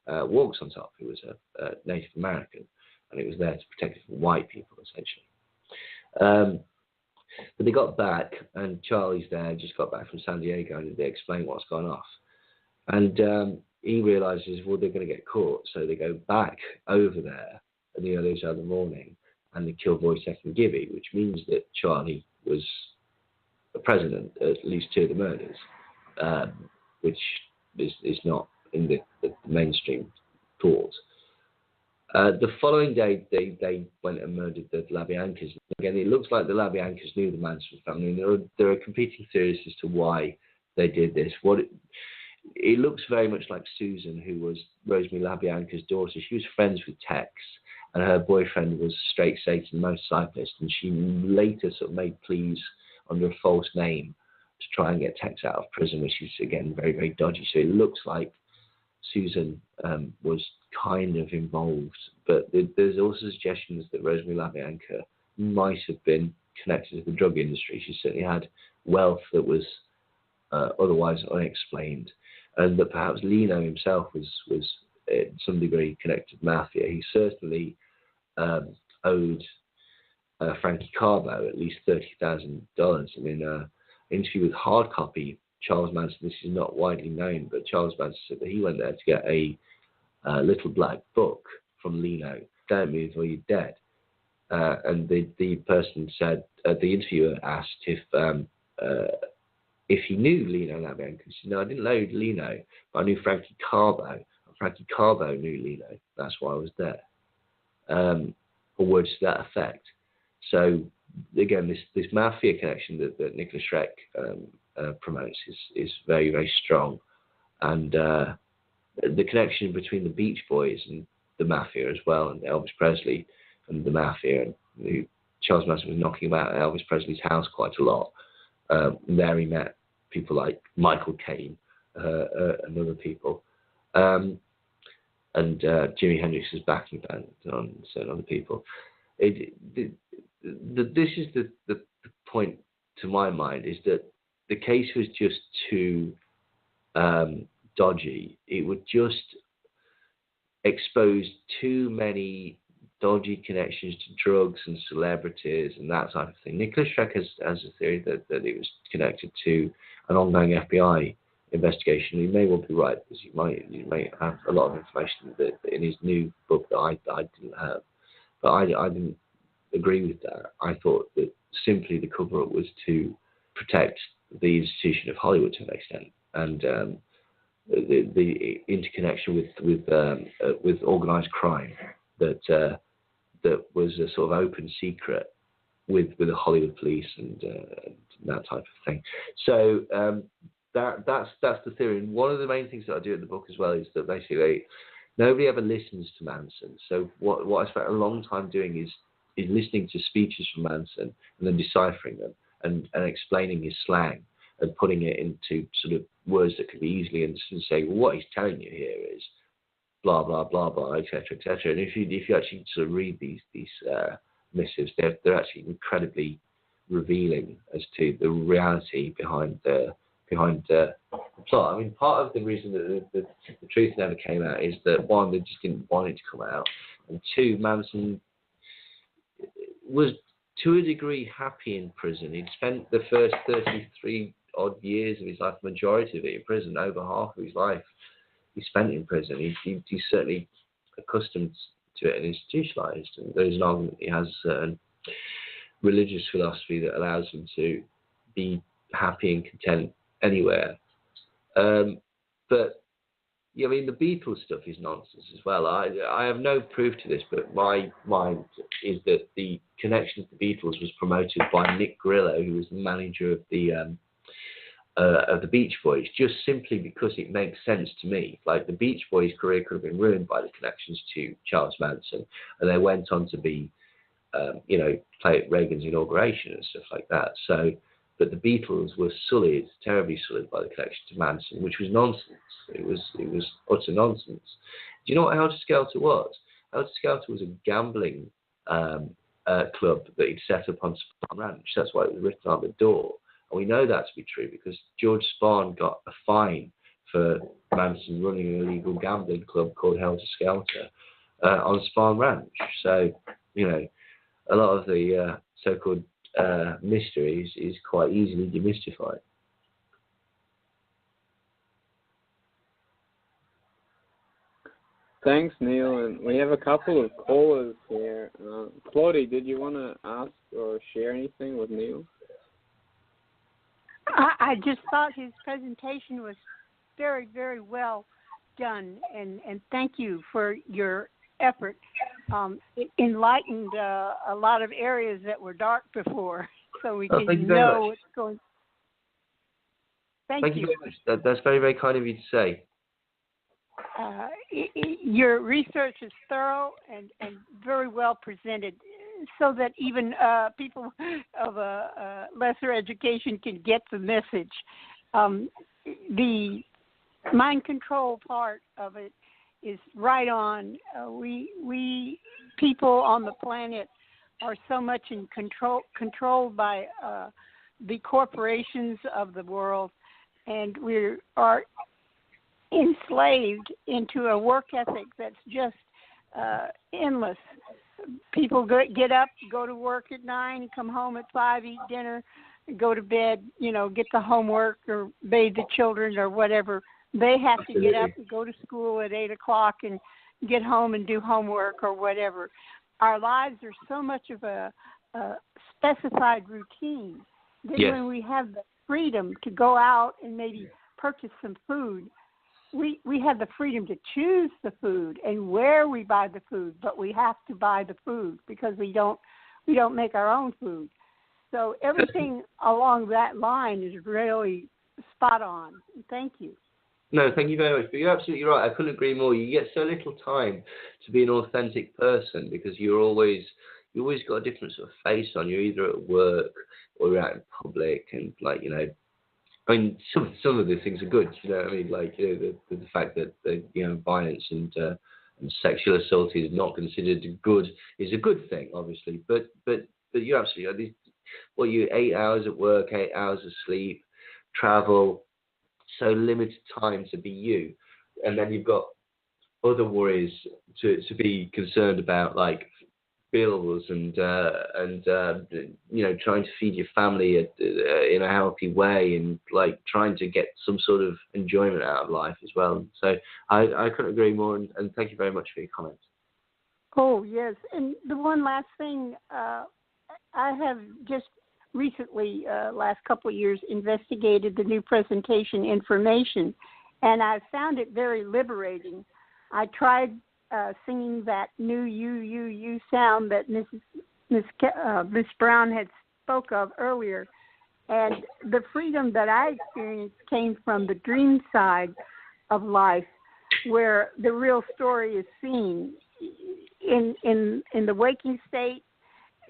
Walks on Top, who was a Native American. and it was there to protect it from white people, essentially. But they got back, and Charlie's there, just got back from San Diego, and they explain what's gone off. And he realizes, well, they're going to get caught, so they go back over there at the early hours of the morning, and they kill Wojciech and Gibby, which means that Charlie was the president, at least 2 of the murders, which is not in the mainstream thought. The following day, they went and murdered the LaBiancas. Again, it looks like the LaBiancas knew the Manson family, and there are competing theories as to why they did this. It looks very much like Susan, who was Rosemary LaBianca's daughter. She was friends with Tex, and her boyfriend was a straight Satan motorcyclist, and she later sort of made pleas under a false name to try and get Tex out of prison, which is, again, very, very dodgy. So it looks like Susan was kind of involved, but there's also suggestions that Rosemary LaBianca might have been connected to the drug industry. She certainly had wealth that was otherwise unexplained, and that perhaps Lino himself was in some degree connected to mafia. He certainly owed Frankie Carbo at least $30,000. I mean, interview with Hard Copy, Charles Manson, this is not widely known, but Charles Manson said that he went there to get a little black book from Lino, "Don't move or you're dead." And the person said, the interviewer asked if he knew Lino LaBianca. He said, "No, I didn't know Lino, but I knew Frankie Carbo. And Frankie Carbo knew Lino. That's why I was there." Or words to that effect. So, again, this mafia connection that Nicholas Schreck promotes is very, very strong. And the connection between the Beach Boys and the mafia as well, and Elvis Presley and the mafia, and Charles Manson was knocking about at Elvis Presley's house quite a lot. There he met people like Michael Caine and other people, and Jimi Hendrix's backing band and certain other people. This is the point to my mind, is that the case was just too dodgy. It would just expose too many dodgy connections to drugs and celebrities and that type of thing. Nicholas Schreck has a theory that it was connected to an ongoing FBI investigation. He may well be right, because you might have a lot of information that in his new book that I didn't have. But I didn't agree with that. I thought that simply the cover-up was to protect the institution of Hollywood to an extent, and the interconnection with organised crime that was a sort of open secret with the Hollywood police and that type of thing. So that's the theory. And one of the main things that I do in the book as well is that basically nobody ever listens to Manson. So what I spent a long time doing is listening to speeches from Manson and then deciphering them and explaining his slang and putting it into sort of words that could be easily understood, and saying, well, what he's telling you here is blah, blah, blah, blah, et cetera, et cetera. And if you actually sort of read these missives, they're actually incredibly revealing as to the reality behind the plot. I mean, part of the reason that the truth never came out is that, one, they just didn't want it to come out, and two, Manson was to a degree happy in prison. He'd spent the first 33 odd years of his life, majority of it in prison, over half of his life he spent in prison. He's certainly accustomed to it and institutionalized, and there's an argument he has a certain religious philosophy that allows him to be happy and content anywhere. But yeah, I mean, the Beatles stuff is nonsense as well. I have no proof to this, but my mind is that the connection to the Beatles was promoted by Nick Grillo, who was the manager of the Beach Boys, just simply because it makes sense to me. Like, the Beach Boys' career could have been ruined by the connections to Charles Manson, and they went on to be, play at Reagan's inauguration and stuff like that. So, but the Beatles were sullied, terribly sullied by the connection to Manson, which was nonsense. It was utter nonsense. Do you know what Helter Skelter was? Helter Skelter was a gambling club that he'd set up on Spahn Ranch. That's why it was written on the door. And we know that to be true because George Spahn got a fine for Manson running an illegal gambling club called Helter Skelter on Spahn Ranch. So, a lot of the so-called mysteries is quite easily demystified. Thanks, Neil. And we have a couple of callers here. Claudie, did you want to ask or share anything with Neil? I just thought his presentation was very, very well done, and thank you for your effort. It enlightened a lot of areas that were dark before, so we can know what's going. Thank you very much. That's very, very kind of you to say. Your research is thorough and very well presented, so that even people of a lesser education can get the message. The mind control part of it is right on. We people on the planet are so much controlled by the corporations of the world, and we are enslaved into a work ethic that's just endless. People get up, go to work at 9, come home at 5, eat dinner, go to bed, get the homework or bathe the children or whatever. They have to get up and go to school at 8 o'clock and get home and do homework or whatever. Our lives are so much of a specified routine that when we have the freedom to go out and maybe purchase some food, we have the freedom to choose the food and where we buy the food, but we have to buy the food because we don't make our own food. So everything along that line is really spot on. Thank you. No, thank you very much. But you're absolutely right. I couldn't agree more. You get so little time to be an authentic person because you always got a different sort of face on. You're either at work or you're out in public, and I mean, some of the things are good. The fact that violence and sexual assault is not considered good is a good thing, obviously. But you're absolutely right. What you 8 hours at work, 8 hours of sleep, travel, so limited time to be you, and then you've got other worries to be concerned about, like bills and trying to feed your family in a healthy way, and like trying to get some sort of enjoyment out of life as well. So I couldn't agree more, and thank you very much for your comments. Oh yes, and the one last thing, I have just recently, last couple of years, investigated the new presentation information, and I found it very liberating. I tried singing that new you sound that Miss Brown had spoke of earlier, and the freedom that I experienced came from the dream side of life, where the real story is seen. In the waking state,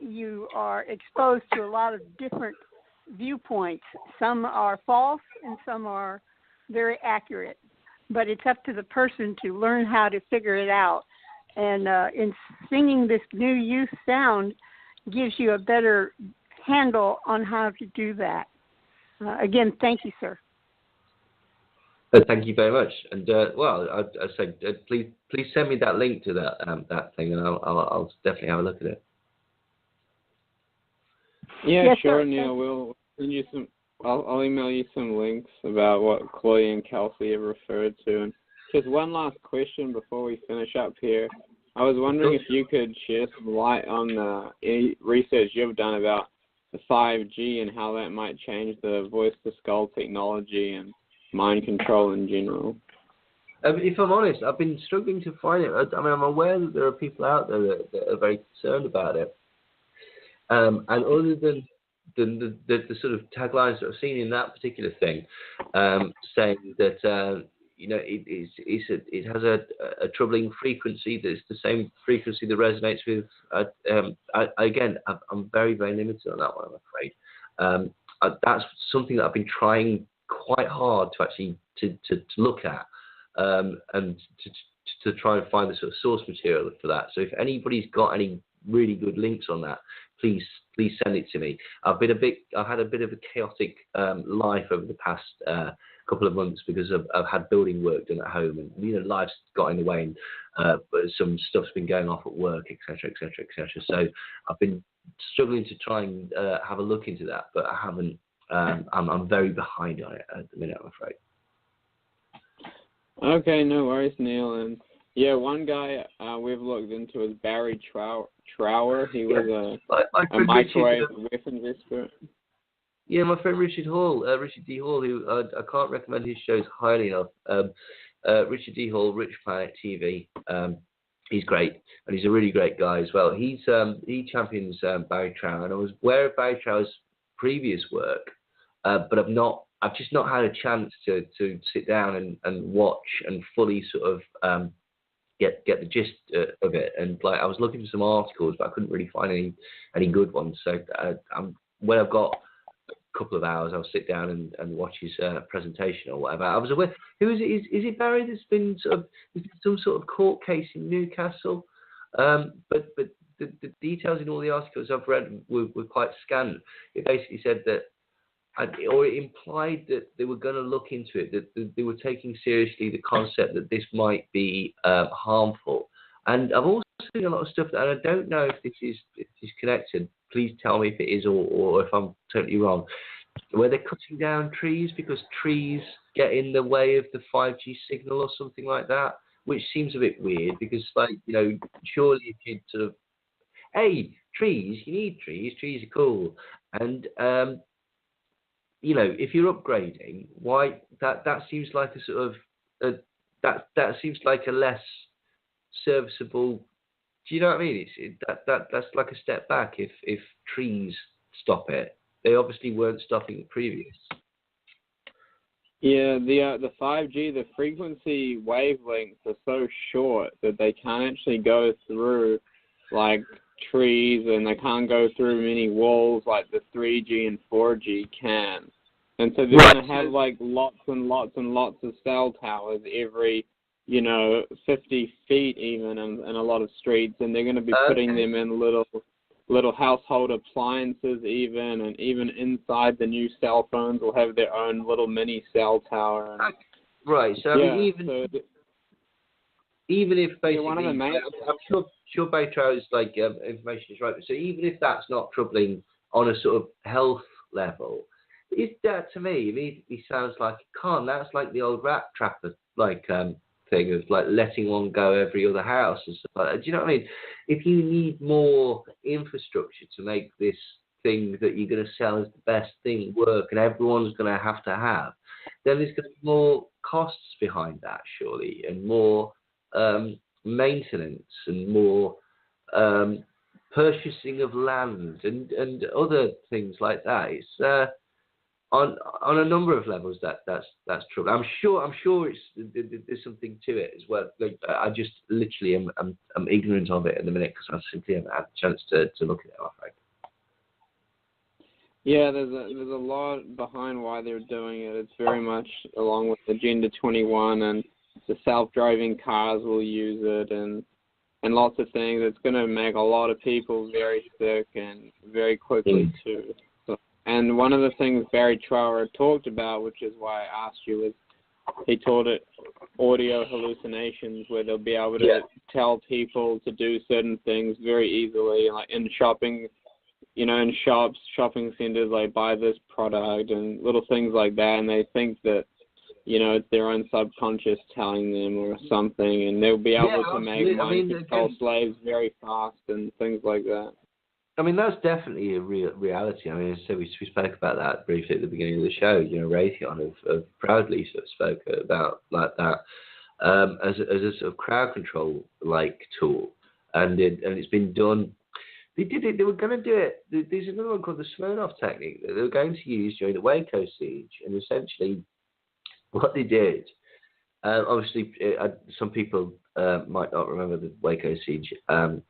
you are exposed to a lot of different viewpoints. Some are false and some are very accurate. But it's up to the person to learn how to figure it out. And in singing this new youth sound gives you a better handle on how to do that. Again, thank you, sir. Thank you very much. And I said, please send me that link to that thing, and I'll definitely have a look at it. Yeah, yes, sure, sir. Neil. We'll send you some. I'll email you some links about what Chloe and Kelsey have referred to. And just one last question before we finish up here. I was wondering if you could share some light on any research you've done about the 5G and how that might change the voice-to-skull technology and mind control in general. If I'm honest, I've been struggling to find it. I mean, I'm aware that there are people out there that are very concerned about it. And other than the sort of taglines that I've seen in that particular thing, saying that it has a troubling frequency. That's the same frequency that resonates with. I'm very, very limited on that one, I'm afraid. That's something that I've been trying quite hard to actually to look at, and to try and find the sort of source material for that. So if anybody's got any really good links on that, please send it to me. I've had a bit of a chaotic life over the past couple of months because I've had building work done at home, and life's got in the way, and but some stuff's been going off at work, etc., etc., etc. So I've been struggling to try and have a look into that, but I haven't. I'm very behind on it at the minute, I'm afraid. Okay, no worries, Neil. And yeah, one guy we've looked into is Barry Trower. He was a microwave weapons expert. Yeah, my friend Richard D. Hall, who I can't recommend his shows highly enough. Richard D. Hall, Rich Planet TV. He's great, and he's a really great guy as well. He champions Barry Trower, and I was aware of Barry Trower's previous work, but I've just not had a chance to sit down and watch and fully sort of get the gist of it. And like I was looking for some articles, but I couldn't really find any good ones. So when I've got a couple of hours, I'll sit down and watch his presentation or whatever. I was aware. Who is it? Is it Barry that's been some sort of court case in Newcastle? But the details in all the articles I've read were quite scant. It basically said that, or it implied that they were going to look into it, that they were taking seriously the concept that this might be harmful. And I've also seen a lot of stuff, and I don't know if this is connected. Please tell me if it is or if I'm totally wrong. Where they're cutting down trees because trees get in the way of the 5G signal or something like that, which seems a bit weird because, surely if you'd sort of, hey, trees, you need trees are cool. And, if you're upgrading, why that seems like a sort of that seems like a less serviceable. Do you know what I mean? That's like a step back. If trees stop it, they obviously weren't stopping the previous. Yeah, the 5G, the frequency wavelengths are so short that they can't actually go through like trees, and they can't go through many walls like the 3G and 4G can. And so they're going to have like lots and lots and lots of cell towers every 50 feet even in a lot of streets, and they're going to be putting them in little household appliances even, and even inside the new cell phones will have their own little mini cell tower. Right. So yeah, I mean, even if basically, one of the main, I'm sure Barry Trower's information is right. So even if that's not troubling on a sort of health level, that to me immediately sounds like a con. That's like the old rat trapper thing of like letting one go every other house and stuff like that. Do you know what I mean? If you need more infrastructure to make this thing that you're going to sell as the best thing work, and everyone's going to have, then there's going to be more costs behind that, surely, and more maintenance and more purchasing of land and other things like that. It's on a number of levels that's true. I'm sure there's something to it as well. Like, I just literally I'm ignorant of it at the minute because I simply haven't had a chance to look at it, I'm afraid. Yeah, there's a lot behind why they're doing it. It's very much along with Agenda 21, and the self-driving cars will use it, and lots of things. It's going to make a lot of people very sick and very quickly too. And one of the things Barry Trower talked about, which is why I asked you, is he taught it audio hallucinations, where they'll be able to tell people to do certain things very easily, like in shopping, in shops, shopping centers, like buy this product and little things like that. And they think that, it's their own subconscious telling them or something, and they'll be able to make mind control slaves very fast and things like that. I mean, that's definitely a reality. I mean, so we spoke about that briefly at the beginning of the show. Raytheon have proudly sort of spoke about like that as a sort of crowd control like tool, and it's been done. They did it. They were going to do it. There's another one called the Smirnoff technique that they were going to use during the Waco siege, and essentially what they did. Obviously, some people might not remember the Waco siege. There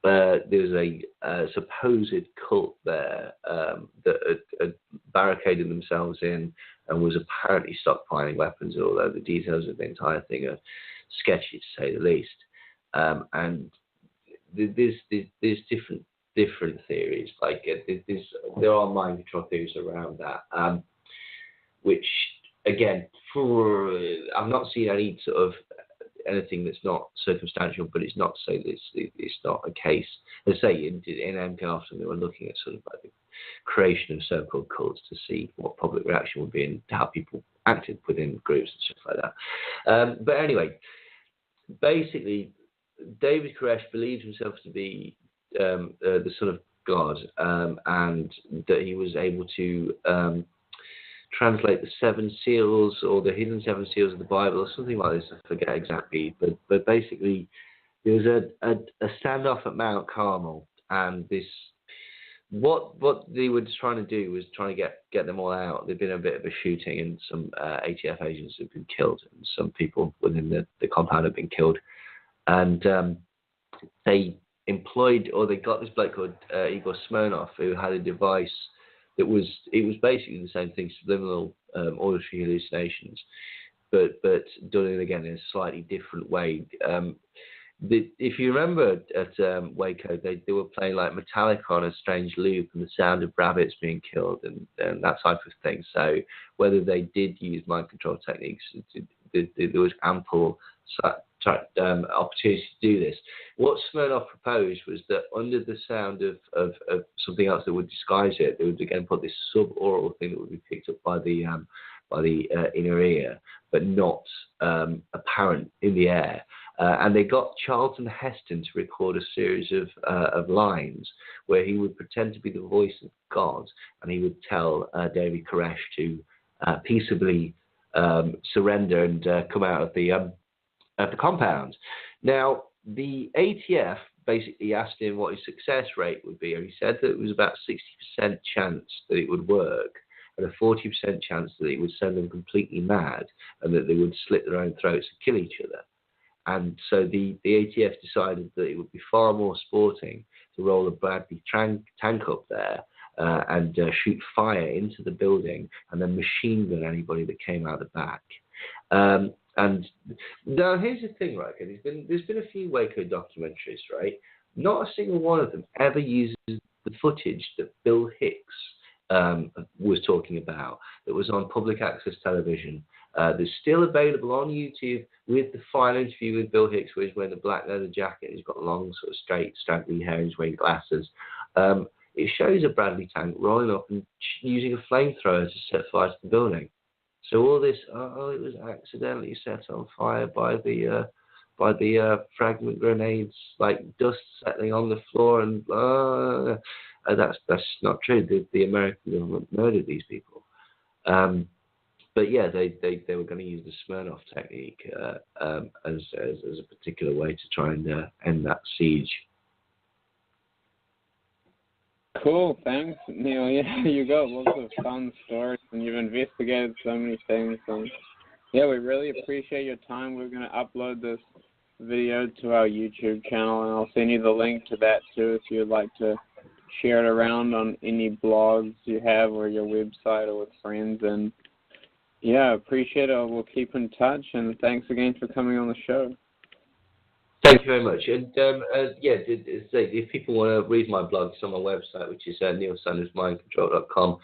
was a supposed cult there that had barricaded themselves in and was apparently stockpiling weapons, although the details of the entire thing are sketchy, to say the least. And there's different theories. Like there are mind control theories around that, which again, I've not seen any sort of anything that's not circumstantial, but it's not to say that it's not a case. As I say, in MK Afton, they were looking at sort of like the creation of so-called cults to see what public reaction would be and how people acted within groups and stuff like that. But anyway, basically, David Koresh believes himself to be the son of God, and that he was able to translate the 7 seals or the hidden 7 seals of the Bible or something like this. I forget exactly, but basically there was a standoff at Mount Carmel, and this what they were trying to do was trying to get them all out. There'd been a bit of a shooting, and some ATF agents had been killed, and some people within the compound had been killed, and they got this bloke called Igor Smirnoff, who had a device that was basically the same thing, subliminal auditory hallucinations, but done it again in a slightly different way. If you remember at Waco, they were playing like Metallica on a strange loop, and the sound of rabbits being killed and that type of thing. So whether they did use mind control techniques, there was ample opportunity to do this. What Smirnoff proposed was that under the sound of something else that would disguise it, they would again put this suboral thing that would be picked up by the inner ear, but not apparent in the air. And they got Charlton Heston to record a series of lines where he would pretend to be the voice of God, and he would tell David Koresh to peaceably surrender and come out of the compound. Now, the ATF basically asked him what his success rate would be, and he said that it was about 60% chance that it would work, and a 40% chance that it would send them completely mad, and that they would slit their own throats and kill each other. And so the ATF decided that it would be far more sporting to roll a Bradley tank up there and shoot fire into the building and then machine gun anybody that came out the back. And now here's the thing, right? There's been a few Waco documentaries, right? Not a single one of them ever uses the footage that Bill Hicks was talking about, that was on public access television. That's still available on YouTube with the final interview with Bill Hicks, where he's wearing the black leather jacket, he's got long, sort of straight, straggly hair, he's wearing glasses. It shows a Bradley tank rolling up and using a flamethrower to set fire to the building. So all this, it was accidentally set on fire by the fragment grenades, like dust settling on the floor, and that's not true. The American government murdered these people. But yeah, they were going to use the Smirnoff technique as a particular way to try and end that siege. Cool, thanks, Neil. Yeah, you got lots of fun stories, and you've investigated so many things. And yeah, we really appreciate your time. We're going to upload this video to our YouTube channel, and I'll send you the link to that too if you'd like to share it around on any blogs you have or your website or with friends. And yeah, appreciate it. We'll keep in touch, and thanks again for coming on the show. Thank you very much. And if people want to read my blog, it's on my website, which is neilsandersmindcontrol.com.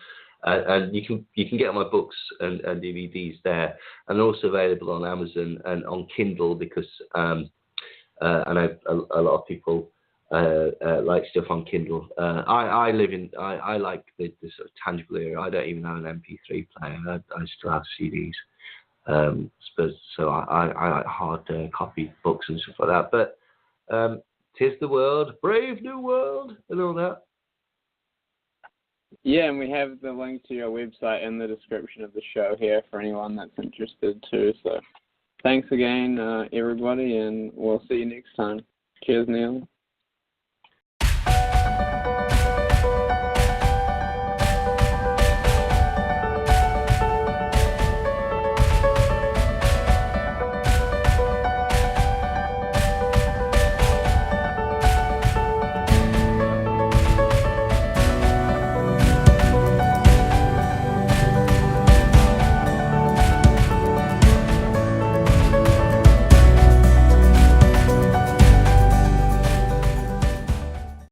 And you can get my books and DVDs there, and they're also available on Amazon and on Kindle, because I know a lot of people like stuff on Kindle. I like the sort of tangible era. I don't even have an MP3 player. I still have CDs. So I like hard copy books and stuff like that. But 'tis the world, brave new world, and all that. Yeah, and we have the link to your website in the description of the show here for anyone that's interested too. So thanks again, everybody, and we'll see you next time. Cheers, Neil.